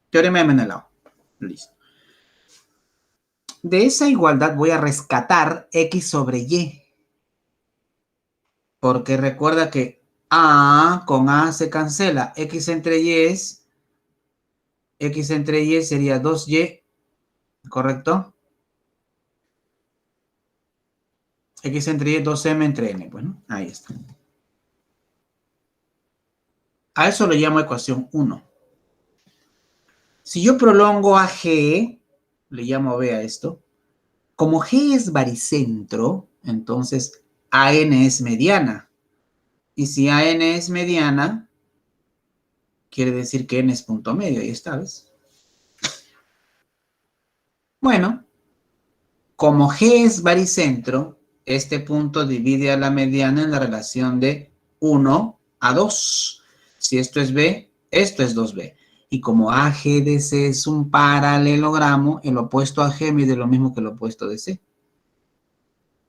Teorema de Menelao. Listo. De esa igualdad voy a rescatar X sobre Y. Porque recuerda que A con A se cancela. X entre Y sería 2Y, ¿correcto? X entre Y, 2M entre N. Bueno, ahí está. A eso lo llamo ecuación 1. Si yo prolongo a G, le llamo B a esto. Como G es baricentro, entonces AN es mediana. Y si AN es mediana, quiere decir que N es punto medio. Ahí está, ¿ves? Bueno, como G es baricentro, este punto divide a la mediana en la relación de 1 a 2. Si esto es B, esto es 2B. Y como AGDC es un paralelogramo, el opuesto a G mide lo mismo que el opuesto de C.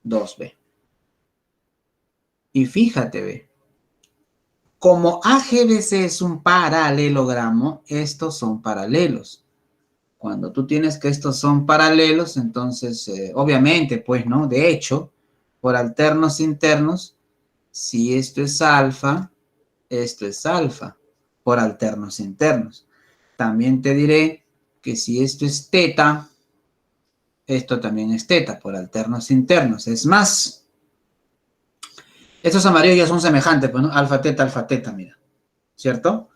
2B. Y fíjate, ve. Como AGDC es un paralelogramo, estos son paralelos. Cuando tú tienes que estos son paralelos, entonces, obviamente, pues, ¿no? De hecho, por alternos internos, si esto es alfa, esto es alfa, por alternos internos. También te diré que si esto es teta, esto también es teta, por alternos internos. Es más, estos amarillos ya son semejantes, pues, ¿no? Alfa, teta, mira. ¿Cierto?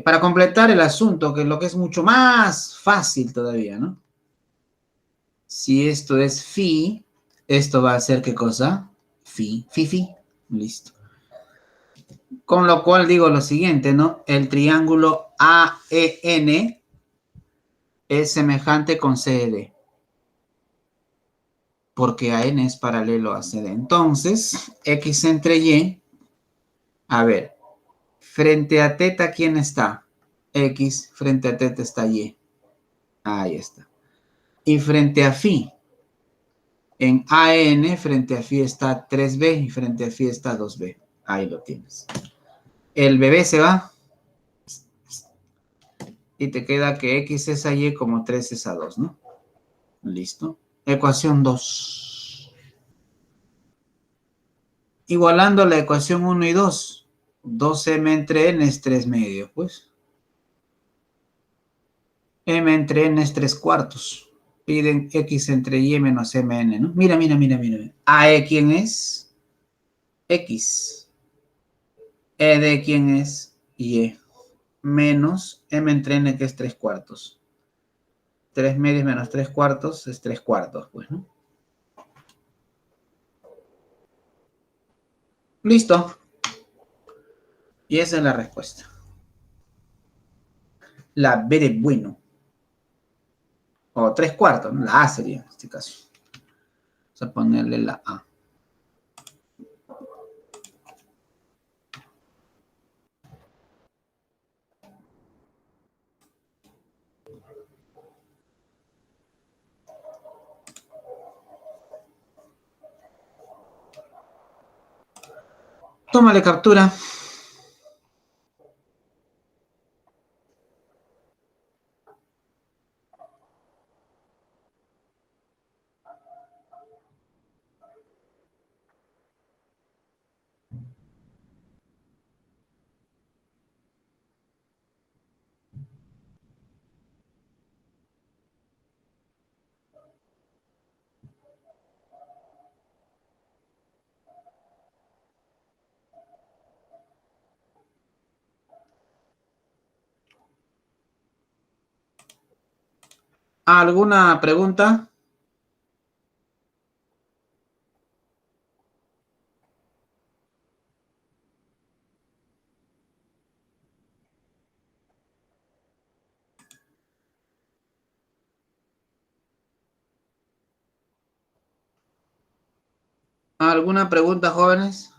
Para completar el asunto, que es lo que es mucho más fácil todavía, ¿no? Si esto es phi, esto va a ser ¿qué cosa? Phi. Listo. Con lo cual digo lo siguiente, ¿no? El triángulo AEN es semejante con CD. Porque AN es paralelo a CD. Entonces, X entre Y, a ver, frente a teta, ¿quién está? X, frente a teta está Y. Ahí está. Y frente a phi, en AN, frente a phi está 3B y frente a phi está 2B. Ahí lo tienes. El bebé se va y te queda que X es a Y como 3 es a 2, ¿no? Listo. Ecuación 2. Igualando la ecuación 1 y 2. 2m entre n es 3 medios, pues. M entre n es 3 cuartos. Piden x entre y menos mn, ¿no? Mira, mira, mira, mira. A de quién es x. E de quién es y. Menos m entre n, que es 3 cuartos. 3 medios menos 3 cuartos es 3 cuartos, pues, ¿no? Listo. Y esa es la respuesta. La B de bueno. O 3 cuartos, ¿no? La A sería en este caso. Vamos a ponerle la A. Tómale captura. ¿Alguna pregunta? ¿Alguna pregunta, jóvenes?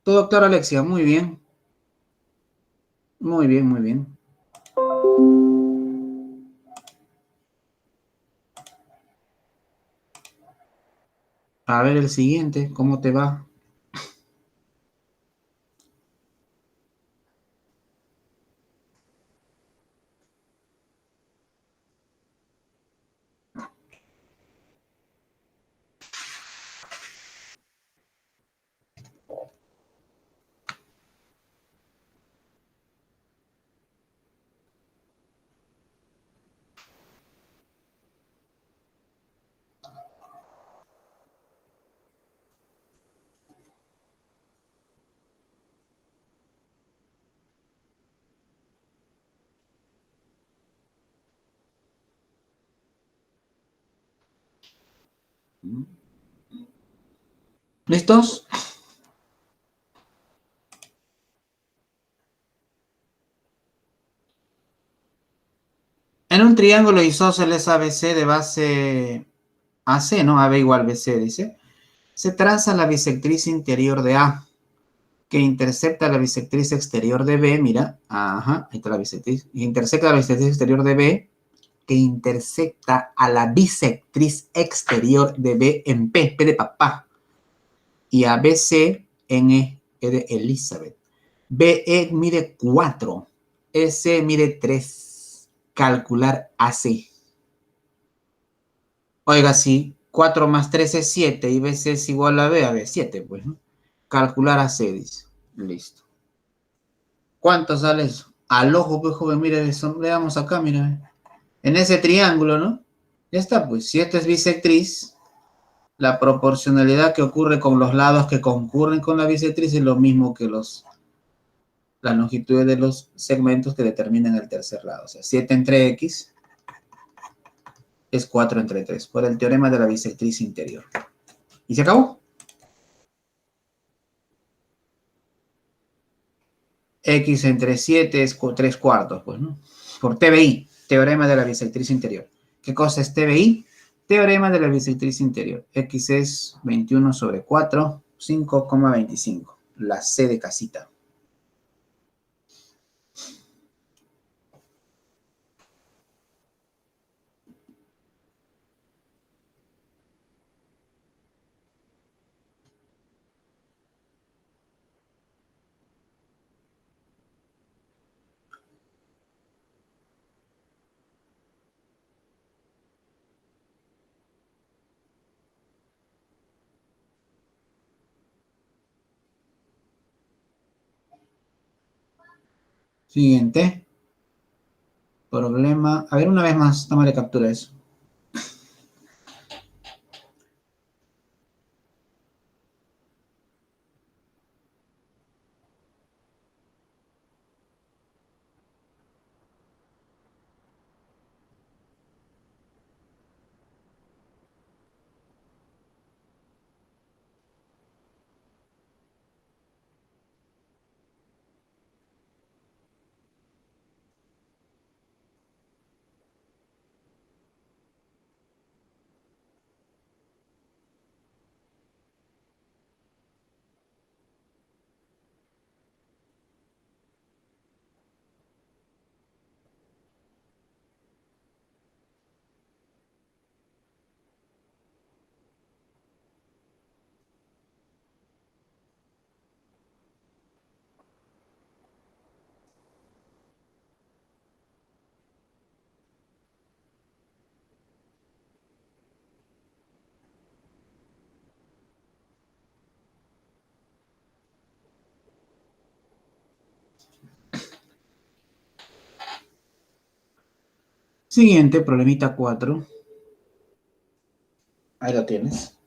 Todo claro, Alexia. Muy bien. Muy bien, muy bien. A ver el siguiente. ¿Cómo te va? ¿Listos? En un triángulo isósceles ABC de base AC, ¿no? AB igual BC, dice. Se traza la bisectriz interior de A, que intercepta la bisectriz exterior de B, mira. Ajá, ahí está la bisectriz. Intersecta la bisectriz exterior de B, que intersecta a la bisectriz exterior de B en P, P de papá. Y a BC en E de Elizabeth. BE mide 4, EC mide 3. Calcular AC. Oiga, sí, 4 más 3 es 7 y BC es igual a B, 7, pues, ¿no? Calcular AC, dice. Listo. ¿Cuánto sale eso? Al ojo, pues, joven, mire eso. Veamos acá, mira. En ese triángulo, ¿no? Ya está, pues, si esta es bisectriz, la proporcionalidad que ocurre con los lados que concurren con la bisectriz es lo mismo que la longitud de los segmentos que determinan el tercer lado. O sea, 7 entre X es 4 entre 3, por el teorema de la bisectriz interior. ¿Y se acabó? X entre 7 es 3 cuartos, pues, ¿no? Por TBI, teorema de la bisectriz interior. ¿Qué cosa es TBI? Teorema de la bisectriz interior. X es 21 sobre 4, 5,25. La C de casita. Siguiente. Problema. A ver, una vez más, tómale captura a eso. Siguiente, problemita 4. Ahí lo tienes.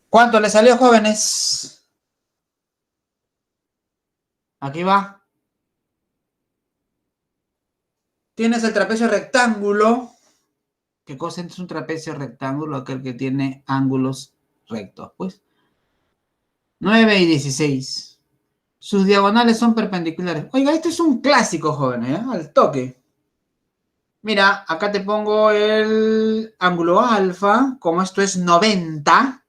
¿Cuánto le salió, jóvenes? Aquí va. Tienes el trapecio rectángulo. ¿Qué cosa es un trapecio rectángulo? Aquel que tiene ángulos rectos, pues. 9 y 16. Sus diagonales son perpendiculares. Oiga, esto es un clásico, jóvenes, ¿eh? Al toque. Mira, acá te pongo el ángulo alfa. Como esto es 90,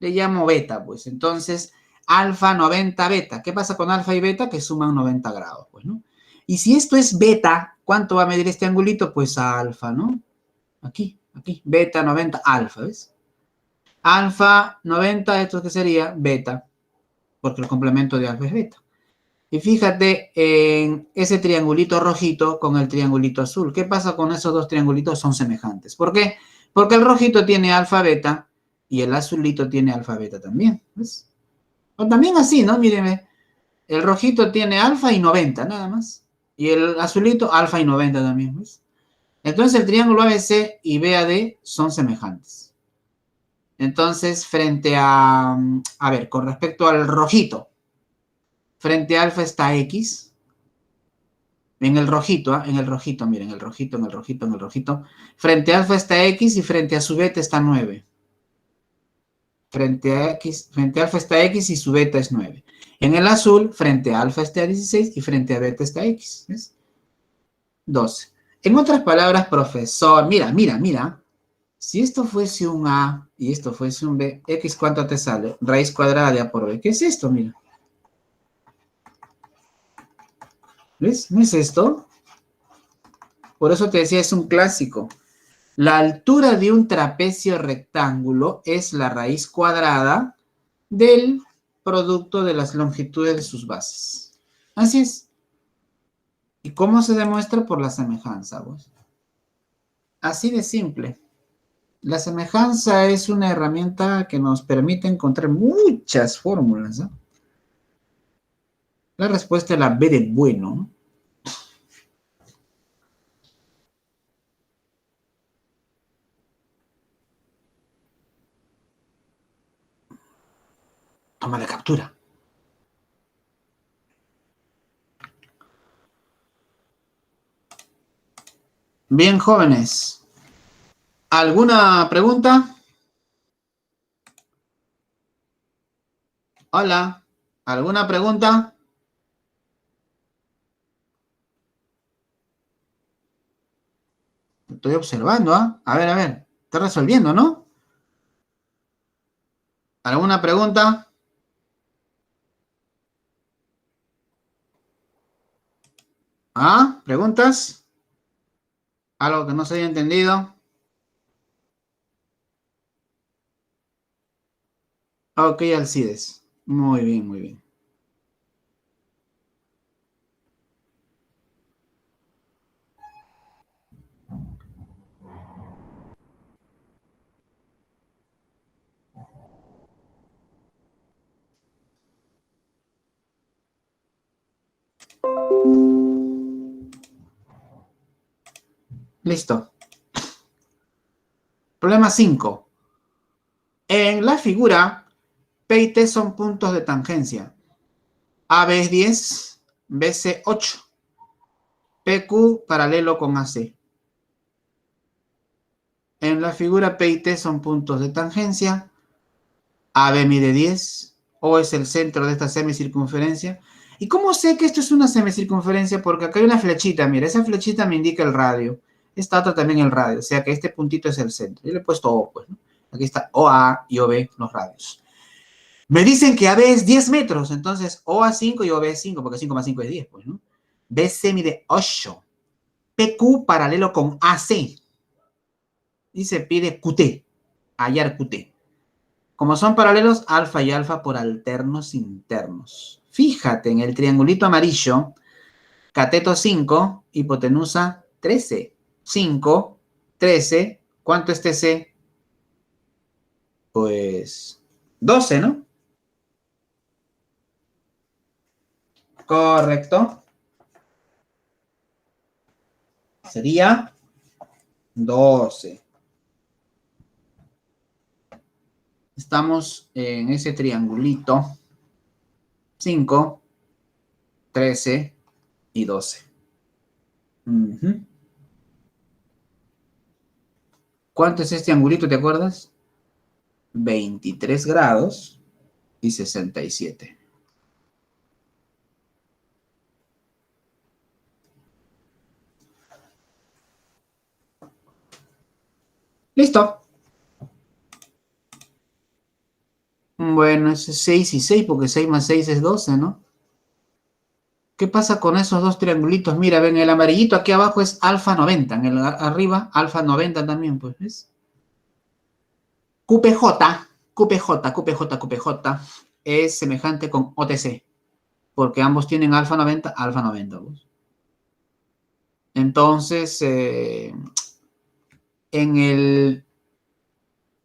le llamo beta, pues. Entonces, alfa, 90, beta. ¿Qué pasa con alfa y beta? Que suman 90 grados, pues, ¿no? Y si esto es beta, ¿cuánto va a medir este angulito? Pues alfa, ¿no? Aquí, beta 90, alfa, ¿ves? Alfa 90, ¿esto qué sería? Beta, porque el complemento de alfa es beta. Y fíjate en ese triangulito rojito con el triangulito azul. ¿Qué pasa con esos dos triangulitos? Son semejantes. ¿Por qué? Porque el rojito tiene alfa beta y el azulito tiene alfa beta también, ¿ves? O también así, ¿no? Mírenme, el rojito tiene alfa y 90, nada más. Y el azulito alfa y 90 también, ¿ves? Entonces el triángulo ABC y BAD son semejantes. Entonces, frente a ver, con respecto al rojito, frente a alfa está X. En el rojito, miren, en el rojito. Frente a alfa está X y frente a su beta está 9. Frente a alfa está X y su beta es 9. En el azul, frente a alfa está 16 y frente a beta está X. ¿Ves? 12. En otras palabras, profesor, mira. Si esto fuese un A y esto fuese un B, X, ¿cuánto te sale? Raíz cuadrada de A por B. ¿Qué es esto? Mira. ¿Ves? ¿No es esto? Por eso te decía, es un clásico. La altura de un trapecio rectángulo es la raíz cuadrada del producto de las longitudes de sus bases. Así es. ¿Y cómo se demuestra? Por la semejanza, pues. Así de simple. La semejanza es una herramienta que nos permite encontrar muchas fórmulas, ¿no? La respuesta es la B de bueno. Toma la captura. Bien, jóvenes. ¿Alguna pregunta? Hola. ¿Alguna pregunta? Estoy observando, ¿ah? A ver. Está resolviendo, ¿no? ¿Alguna pregunta? ¿Ah? ¿Preguntas? ¿Algo que no se haya entendido? Ok, Alcides. Muy bien, muy bien. Listo. Problema 5. En la figura, P y T son puntos de tangencia. AB es 10, BC 8. PQ paralelo con AC. En la figura P y T son puntos de tangencia. AB mide 10. O es el centro de esta semicircunferencia. ¿Y cómo sé que esto es una semicircunferencia? Porque acá hay una flechita, mira, esa flechita me indica el radio. Esta otra también el radio, o sea que este puntito es el centro. Yo le he puesto O, pues, ¿no? Aquí está OA y OB, los radios. Me dicen que AB es 10 metros, entonces OA 5 y OB es 5, porque 5 más 5 es 10, pues, ¿no? BC mide 8. PQ paralelo con AC. Y se pide QT, hallar QT. Como son paralelos, alfa y alfa por alternos internos. Fíjate en el triangulito amarillo, cateto 5, hipotenusa 13. 5, 13, ¿cuánto es TC? Pues 12, ¿no? Correcto. Sería 12. Estamos en ese triangulito. 5, 13 y 12. Ujú. ¿Cuánto es este angulito, te acuerdas? 23 grados y 67. Listo. Bueno, ese es 6 y 6, porque 6 más 6 es 12, ¿no? ¿Qué pasa con esos dos triangulitos? Mira, ven, el amarillito aquí abajo es alfa 90, en el arriba alfa 90 también, pues, ¿ves? QPJ, QPJ es semejante con OTC, porque ambos tienen alfa 90, pues. Entonces, en el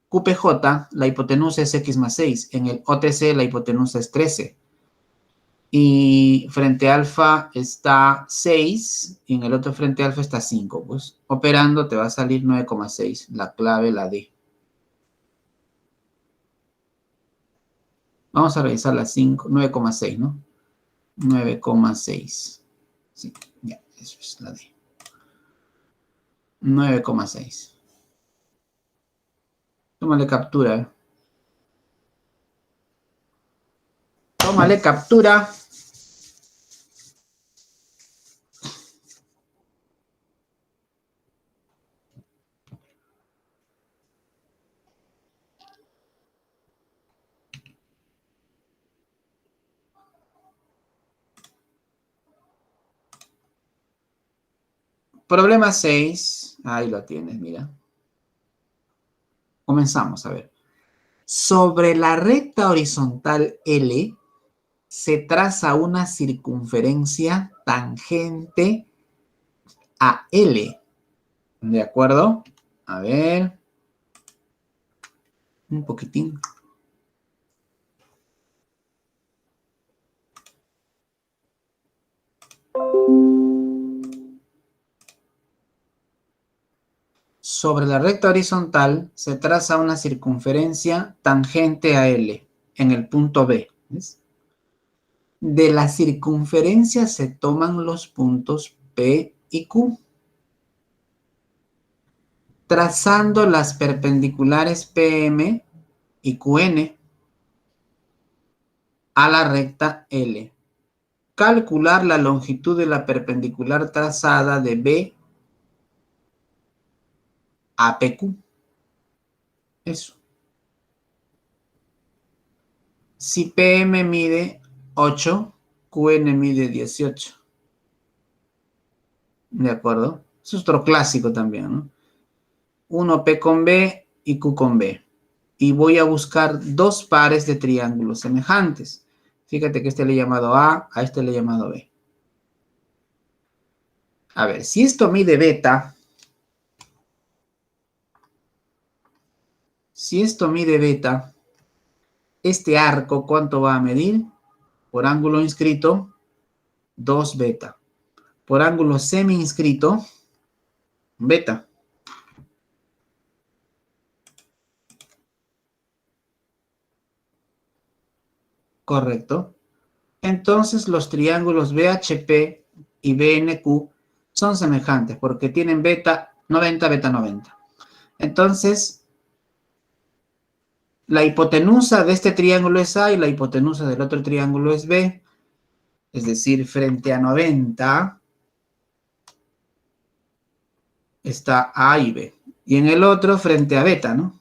QPJ la hipotenusa es x más 6, en el OTC la hipotenusa es 13. Y frente a alfa está 6 y en el otro frente a alfa está 5. Pues operando te va a salir 9,6, la clave, la D. Vamos a revisar la 5, 9,6, ¿no? 9,6. Sí, ya, eso es la D. 9,6. Tómale captura. Tómale captura. Problema 6. Ahí lo tienes, mira. Comenzamos, a ver. Sobre la recta horizontal L se traza una circunferencia tangente a L. ¿De acuerdo? A ver. Un poquitín. Sobre la recta horizontal se traza una circunferencia tangente a L en el punto B. ¿Ves? De la circunferencia se toman los puntos P y Q, trazando las perpendiculares PM y QN a la recta L. Calcular la longitud de la perpendicular trazada de B a PQ. Eso. Si PM mide 8, QN mide 18. ¿De acuerdo? Eso es otro clásico también, ¿no? 1 P con B y Q con B. Y voy a buscar dos pares de triángulos semejantes. Fíjate que este le he llamado A este le he llamado B. A ver, si esto mide beta, este arco, ¿cuánto va a medir? Por ángulo inscrito, 2 beta. Por ángulo semi inscrito, beta. Correcto. Entonces los triángulos BHP y BNQ son semejantes porque tienen beta 90, beta 90. Entonces, la hipotenusa de este triángulo es A y la hipotenusa del otro triángulo es B. Es decir, frente a 90 está A y B. Y en el otro, frente a beta, ¿no?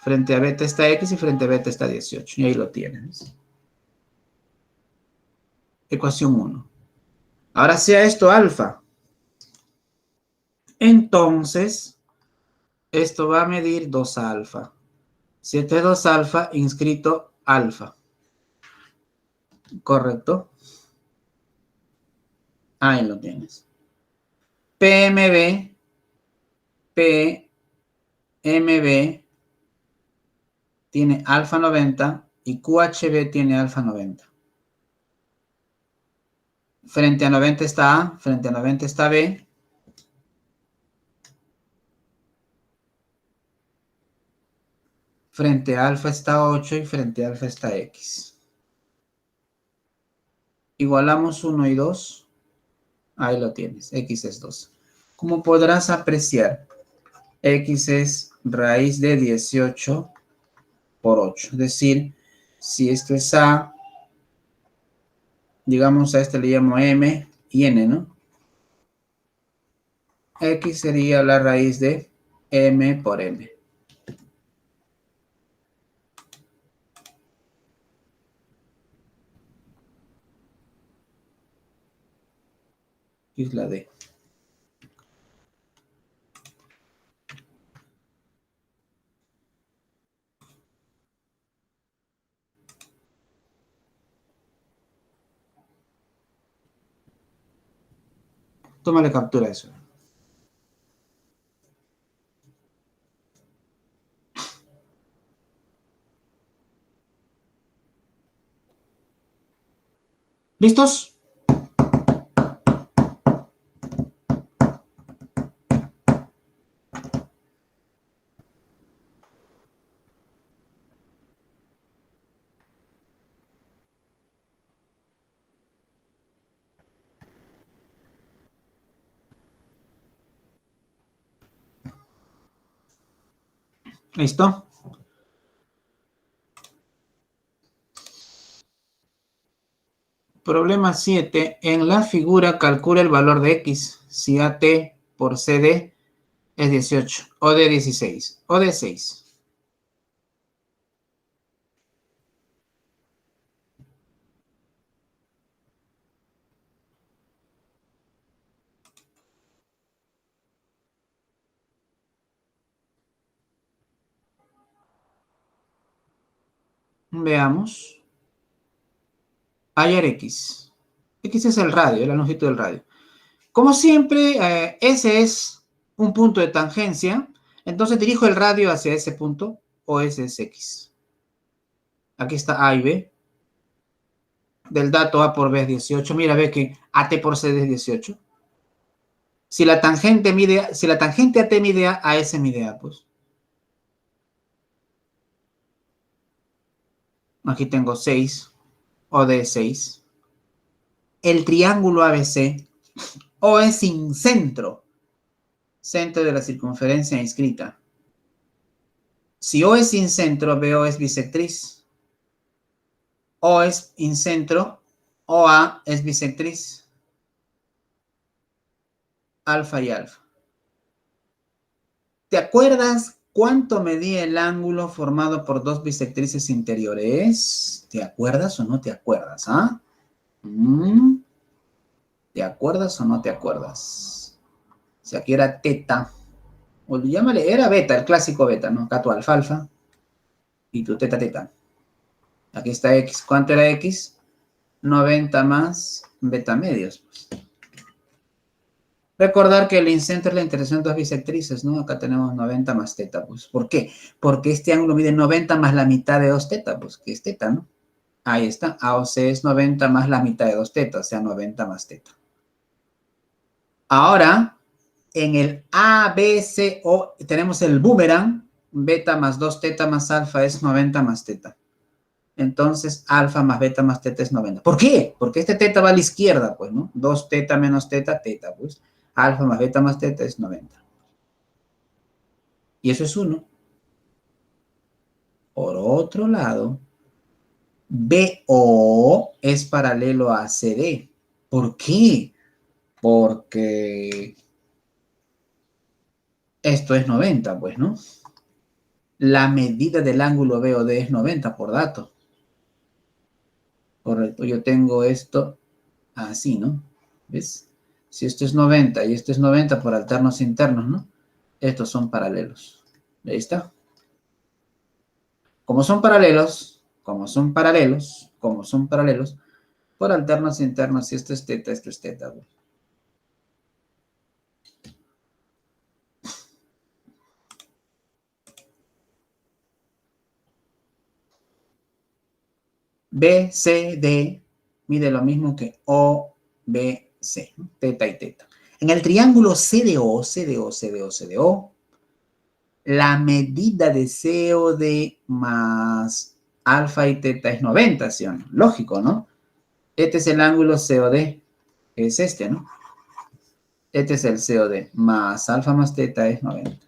Frente a beta está X y frente a beta está 18. Y ahí lo tienes. Ecuación 1. Ahora sea esto alfa. Entonces, esto va a medir 2 alfa. Si este es 2 alfa, inscrito alfa. ¿Correcto? Ahí lo tienes. PMB, PMB tiene alfa 90 y QHB tiene alfa 90. Frente a 90 está A, frente a 90 está B. Frente a alfa está 8 y frente a alfa está X. Igualamos 1 y 2. Ahí lo tienes, X es 2. Como podrás apreciar, X es raíz de 18 por 8. Es decir, si esto es A, digamos a este le llamo M y N, ¿no? X sería la raíz de M por M. Y es la D. Tómale captura a eso. ¿Listos? ¿Listo? Problema 7. En la figura calcula el valor de X si AT por CD es 18, o de 16, o de 6. Veamos. Hallar X. X es el radio, la longitud del radio. Como siempre, ese es un punto de tangencia. Entonces dirijo el radio hacia ese punto, o ese es X. Aquí está A y B. Del dato A por B es 18. Mira, ve que AT por CD es 18. Si la tangente AT mide A, ese mide A, pues. Aquí tengo 6, o de 6. El triángulo ABC, O es sin centro, centro de la circunferencia inscrita. Si O es sin centro, BO es bisectriz. O es incentro, OA es bisectriz. Alfa y alfa. ¿Te acuerdas cuánto medía el ángulo formado por dos bisectrices interiores? ¿Te acuerdas o no te acuerdas? ¿Ah? ¿Te acuerdas o no te acuerdas? O sea, aquí era teta. O llámale, era beta, el clásico beta, ¿no? Acá tu alfa alfa y tu teta teta. Aquí está X. ¿Cuánto era X? 90 más beta medios. Pues. Recordar que el incentro es la intersección de dos bisectrices, ¿no? Acá tenemos 90 más teta, pues. ¿Por qué? Porque este ángulo mide 90 más la mitad de 2 teta, pues, que es teta, ¿no? Ahí está. AOC es 90 más la mitad de 2 teta, o sea, 90 más teta. Ahora, en el ABCO tenemos el boomerang, beta más 2 teta más alfa es 90 más teta. Entonces, alfa más beta más teta es 90. ¿Por qué? Porque este teta va a la izquierda, pues, ¿no? 2 teta menos teta, teta, pues. Alfa más beta más teta es 90. Y eso es 1. Por otro lado, BO es paralelo a CD. ¿Por qué? Porque esto es 90, pues, ¿no? La medida del ángulo BOD es 90 por dato. Correcto, yo tengo esto así, ¿no? ¿Ves? Si esto es 90 y esto es 90 por alternos internos, ¿no? Estos son paralelos. Ahí está. Como son paralelos, por alternos internos, si esto es teta, esto es teta. ¿No? B, C, D mide lo mismo que O, B, C, ¿no? Teta y teta. En el triángulo CDO, CDO, CDO, CDO, la medida de COD más alfa y teta es 90, ¿sí o no? Lógico, ¿no? Este es el ángulo COD, es este, ¿no? Este es el COD, más alfa más teta es 90.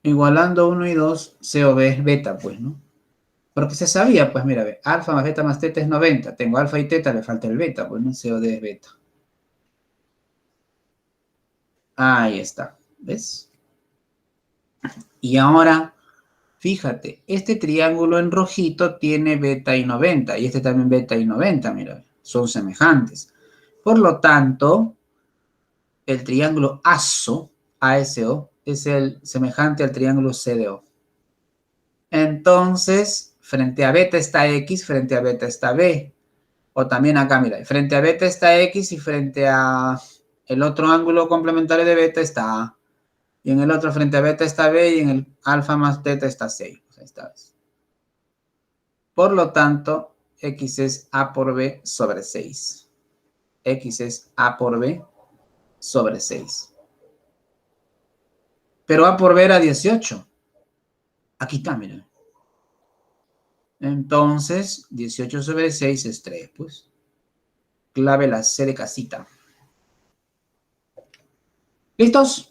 Igualando 1 y 2, COB es beta, pues, ¿no? Porque se sabía, pues mira, alfa más beta más teta es 90. Tengo alfa y teta, le falta el beta, pues, ¿no? COD es beta. Ahí está, ¿ves? Y ahora, fíjate, este triángulo en rojito tiene beta y 90, y este también beta y 90, mira, son semejantes. Por lo tanto, el triángulo ASO, es el semejante al triángulo CDO. Entonces, frente a beta está X, frente a beta está B. O también acá, mira, frente a beta está X y frente a el otro ángulo complementario de beta está A. Y en el otro frente a beta está B y en el alfa más teta está 6. Pues ahí está. Por lo tanto, X es A por B sobre 6. X es A por B sobre 6. Pero A por B era 18. Aquí está, mira. Entonces, 18 sobre 6 es 3, pues. Clave la C de casita. ¿Listos?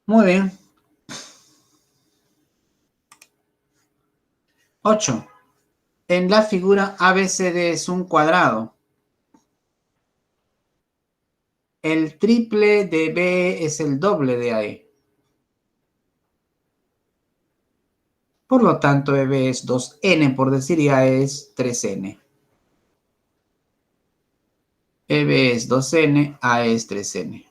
Muy bien. 8. En la figura ABCD es un cuadrado. El triple de B es el doble de AE. Por lo tanto, BB es 2N, por decir, y AE es 3N. EB es 2N, AE es 3N.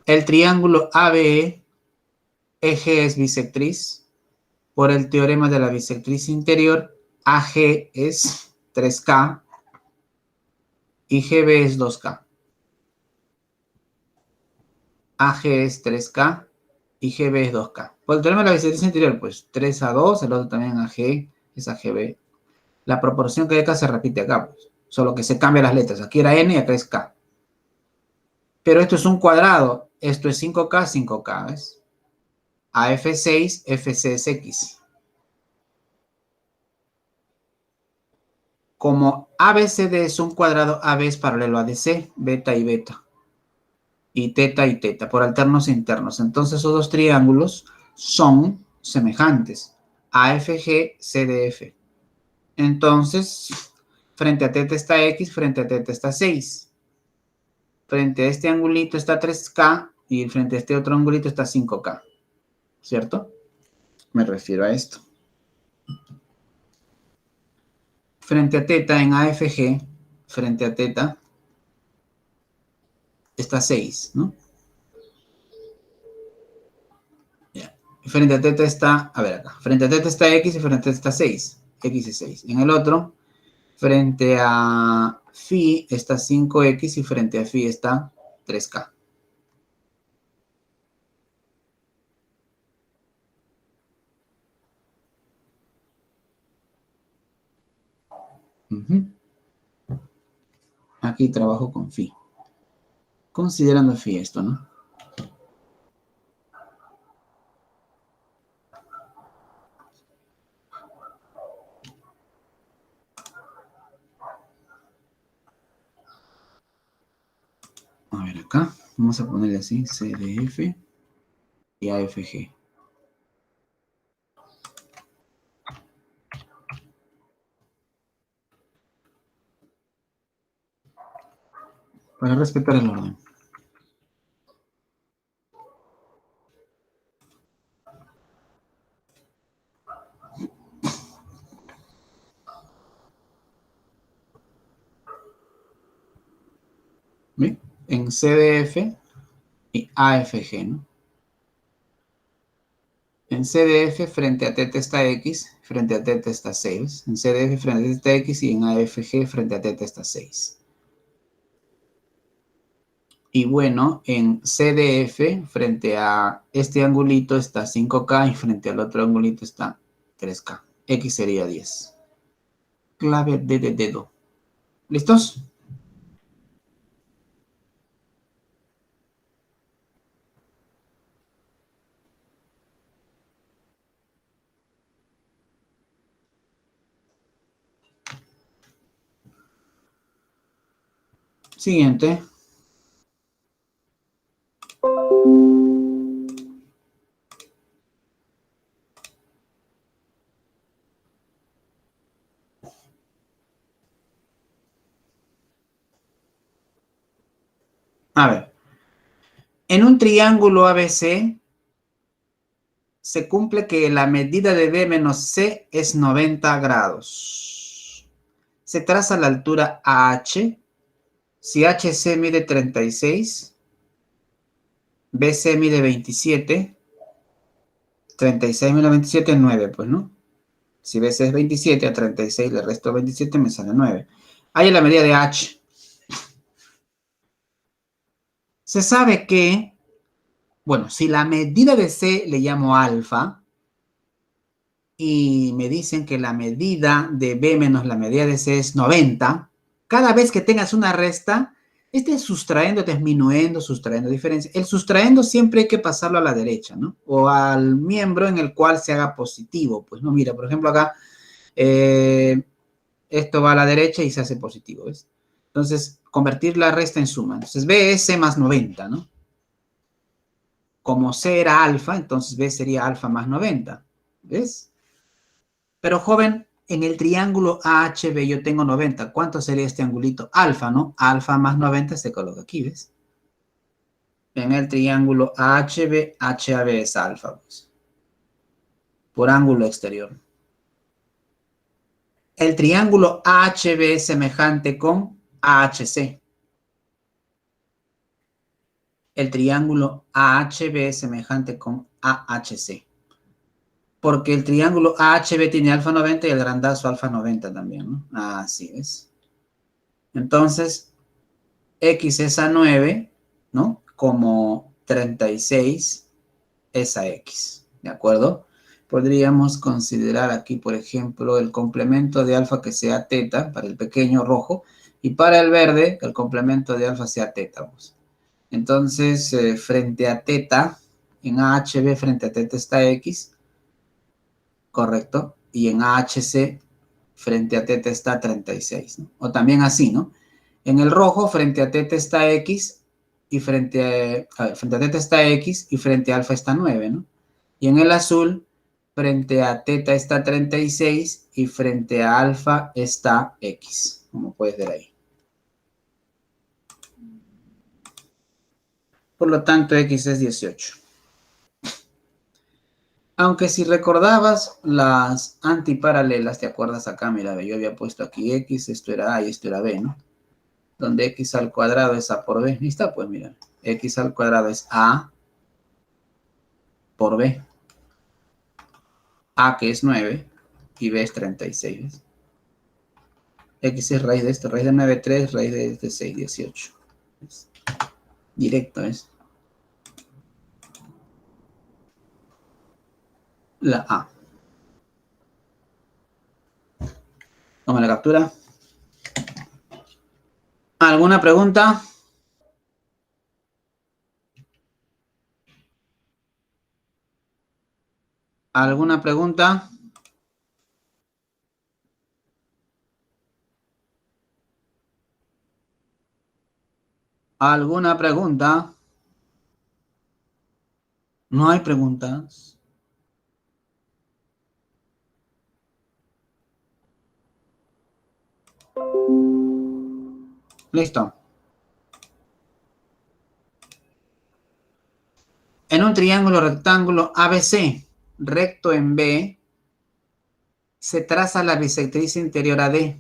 El triángulo ABE, eje es bisectriz. Por el teorema de la bisectriz interior, AG es 3K y GB es 2K. AG es 3K y GB es 2K. Por el teorema de la bisectriz interior, pues 3A2, el otro también AG es AGB. La proporción que hay acá se repite acá, pues. Solo que se cambian las letras. Aquí era N y acá es K. Pero esto es un cuadrado. Esto es 5K, 5K, ¿ves? AF6, FC es X. Como ABCD es un cuadrado, AB es paralelo a DC, beta y beta. Y teta, por alternos internos. Entonces, esos dos triángulos son semejantes. AFG, CDF. Entonces, frente a teta está X, frente a teta está 6. Frente a este angulito está 3K y frente a este otro angulito está 5K. ¿Cierto? Me refiero a esto. Frente a teta en AFG, frente a teta está 6, ¿no? Ya. Frente a teta está, a ver acá, frente a teta está X y frente a teta está 6. X es 6. En el otro, frente a phi está 5X y frente a phi está 3K. Aquí trabajo con phi. Considerando phi esto, ¿no? A ver acá, vamos a ponerle así, CDF y AFG. Para respetar el orden. ¿Bien? en CDF y AFG, ¿no? En CDF frente a teta está X, frente a teta está 6. En CDF frente a teta X y en AFG frente a teta está 6. Y bueno, en CDF frente a este angulito está 5K y frente al otro angulito está 3K. X sería 10. Clave D de dedo. ¿Listos? Siguiente. A ver. En un triángulo ABC se cumple que la medida de B menos C es 90 grados. Se traza la altura AH. Si HC mide 36, BC mide 27, 36 menos 27 es 9, pues, ¿no? Si BC es 27, a 36 le resto 27, me sale 9. Ahí es la medida de H. Se sabe que, bueno, si la medida de C le llamo alfa, y me dicen que la medida de B menos la medida de C es 90, cada vez que tengas una resta, estés sustrayendo, disminuyendo, sustrayendo diferencia. El sustrayendo siempre hay que pasarlo a la derecha, ¿no? O al miembro en el cual se haga positivo. Pues no, mira, por ejemplo acá, esto va a la derecha y se hace positivo, ¿ves? Entonces, convertir la resta en suma. Entonces, B es C más 90, ¿no? Como C era alfa, entonces B sería alfa más 90, ¿ves? Pero, joven, en el triángulo AHB yo tengo 90. ¿Cuánto sería este angulito? Alfa, ¿no? Alfa más 90 se coloca aquí, ¿ves? En el triángulo AHB, HAB es alfa, pues, por ángulo exterior. El triángulo AHB es semejante con AHC. El triángulo AHB es semejante con AHC. Porque el triángulo AHB tiene alfa 90 y el grandazo alfa 90 también, ¿no? Así es. Entonces, X es a 9, ¿no? Como 36 es a X, ¿de acuerdo? Podríamos considerar aquí, por ejemplo, el complemento de alfa que sea teta para el pequeño rojo y para el verde el complemento de alfa sea teta. Pues. Entonces, frente a teta, en AHB frente a teta está X, correcto, y en AHC frente a teta está 36, ¿no? O también así, ¿no? En el rojo, frente a teta está X y frente a teta está X y frente a alfa está 9, ¿no? Y en el azul, frente a teta está 36 y frente a alfa está X, como puedes ver ahí. Por lo tanto, X es 18. Aunque si recordabas las antiparalelas, ¿te acuerdas acá? Mira, yo había puesto aquí X, esto era A y esto era B, ¿no? Donde X al cuadrado es A por B. ¿Y está? Pues mira, X al cuadrado es A por B. A que es 9 y B es 36. ¿Ves? X es raíz de esto, raíz de 9, 3, raíz de 6, 18. ¿Ves? Directo es la A. Toma la captura. ¿Alguna pregunta? ¿Alguna pregunta? ¿Alguna pregunta? No hay preguntas. Listo. En un triángulo rectángulo ABC, recto en B, se traza la bisectriz interior AD.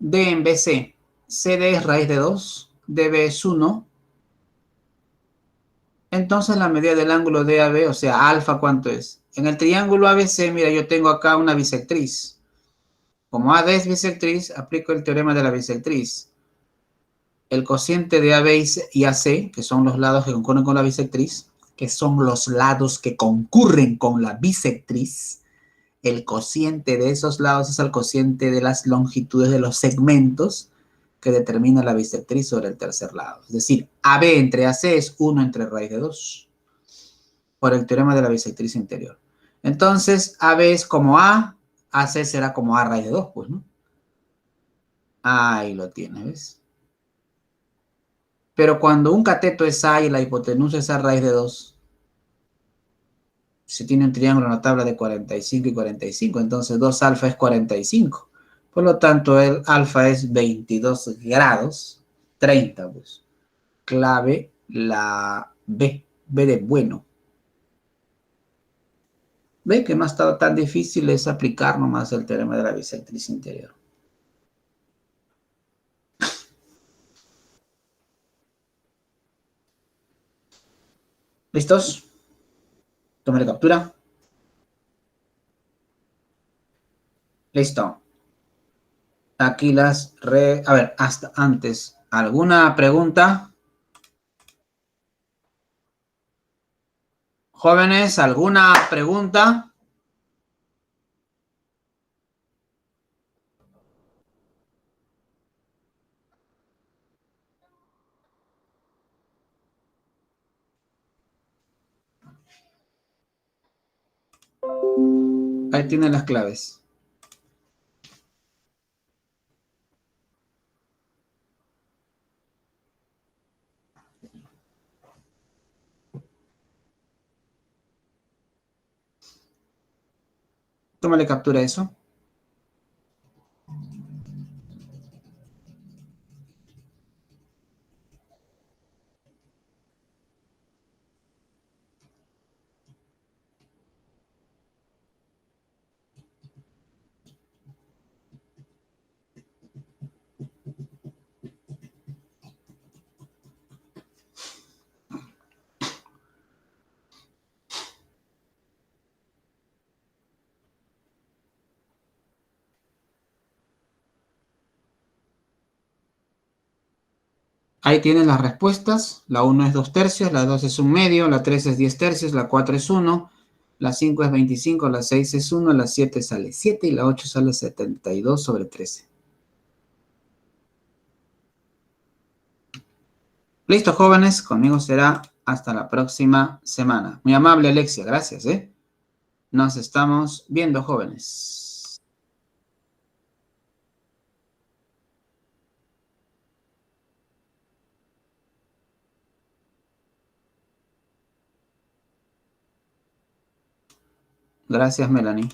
D en BC. CD es raíz de 2. DB es 1. Entonces la medida del ángulo DAB, o sea, alfa, ¿cuánto es? En el triángulo ABC, mira, yo tengo acá una bisectriz. Como AD es bisectriz, aplico el teorema de la bisectriz. El cociente de AB y AC, que son los lados que concurren con la bisectriz, que son los lados que concurren con la bisectriz, el cociente de esos lados es el cociente de las longitudes de los segmentos que determina la bisectriz sobre el tercer lado. Es decir, AB entre AC es 1 entre raíz de 2, por el teorema de la bisectriz interior. Entonces, AB es como A, AC será como A raíz de 2, pues, ¿no? Ahí lo tienes, ¿ves? Pero cuando un cateto es A y la hipotenusa es A raíz de 2, si tiene un triángulo en la tabla de 45 y 45, entonces 2 alfa es 45. Por lo tanto, el alfa es 22 grados, 30, pues. Clave la B, B de bueno. ¿Ve que no ha estado tan difícil? Es aplicar nomás el teorema de la bisectriz interior. ¿Listos? Tomaré captura. Listo. Aquí las A ver, hasta antes. ¿Alguna pregunta? Jóvenes, ¿alguna pregunta? Ahí tienen las claves. Tómale captura a eso. Ahí tienen las respuestas. La 1 es 2 tercios, la 2 es 1 medio, la 3 es 10 tercios, la 4 es 1, la 5 es 25, la 6 es 1, la 7 sale 7 y la 8 sale 72 sobre 13. Listo, jóvenes. Conmigo será hasta la próxima semana. Muy amable, Alexia. Gracias, ¿eh? Nos estamos viendo, jóvenes. Gracias, Melanie.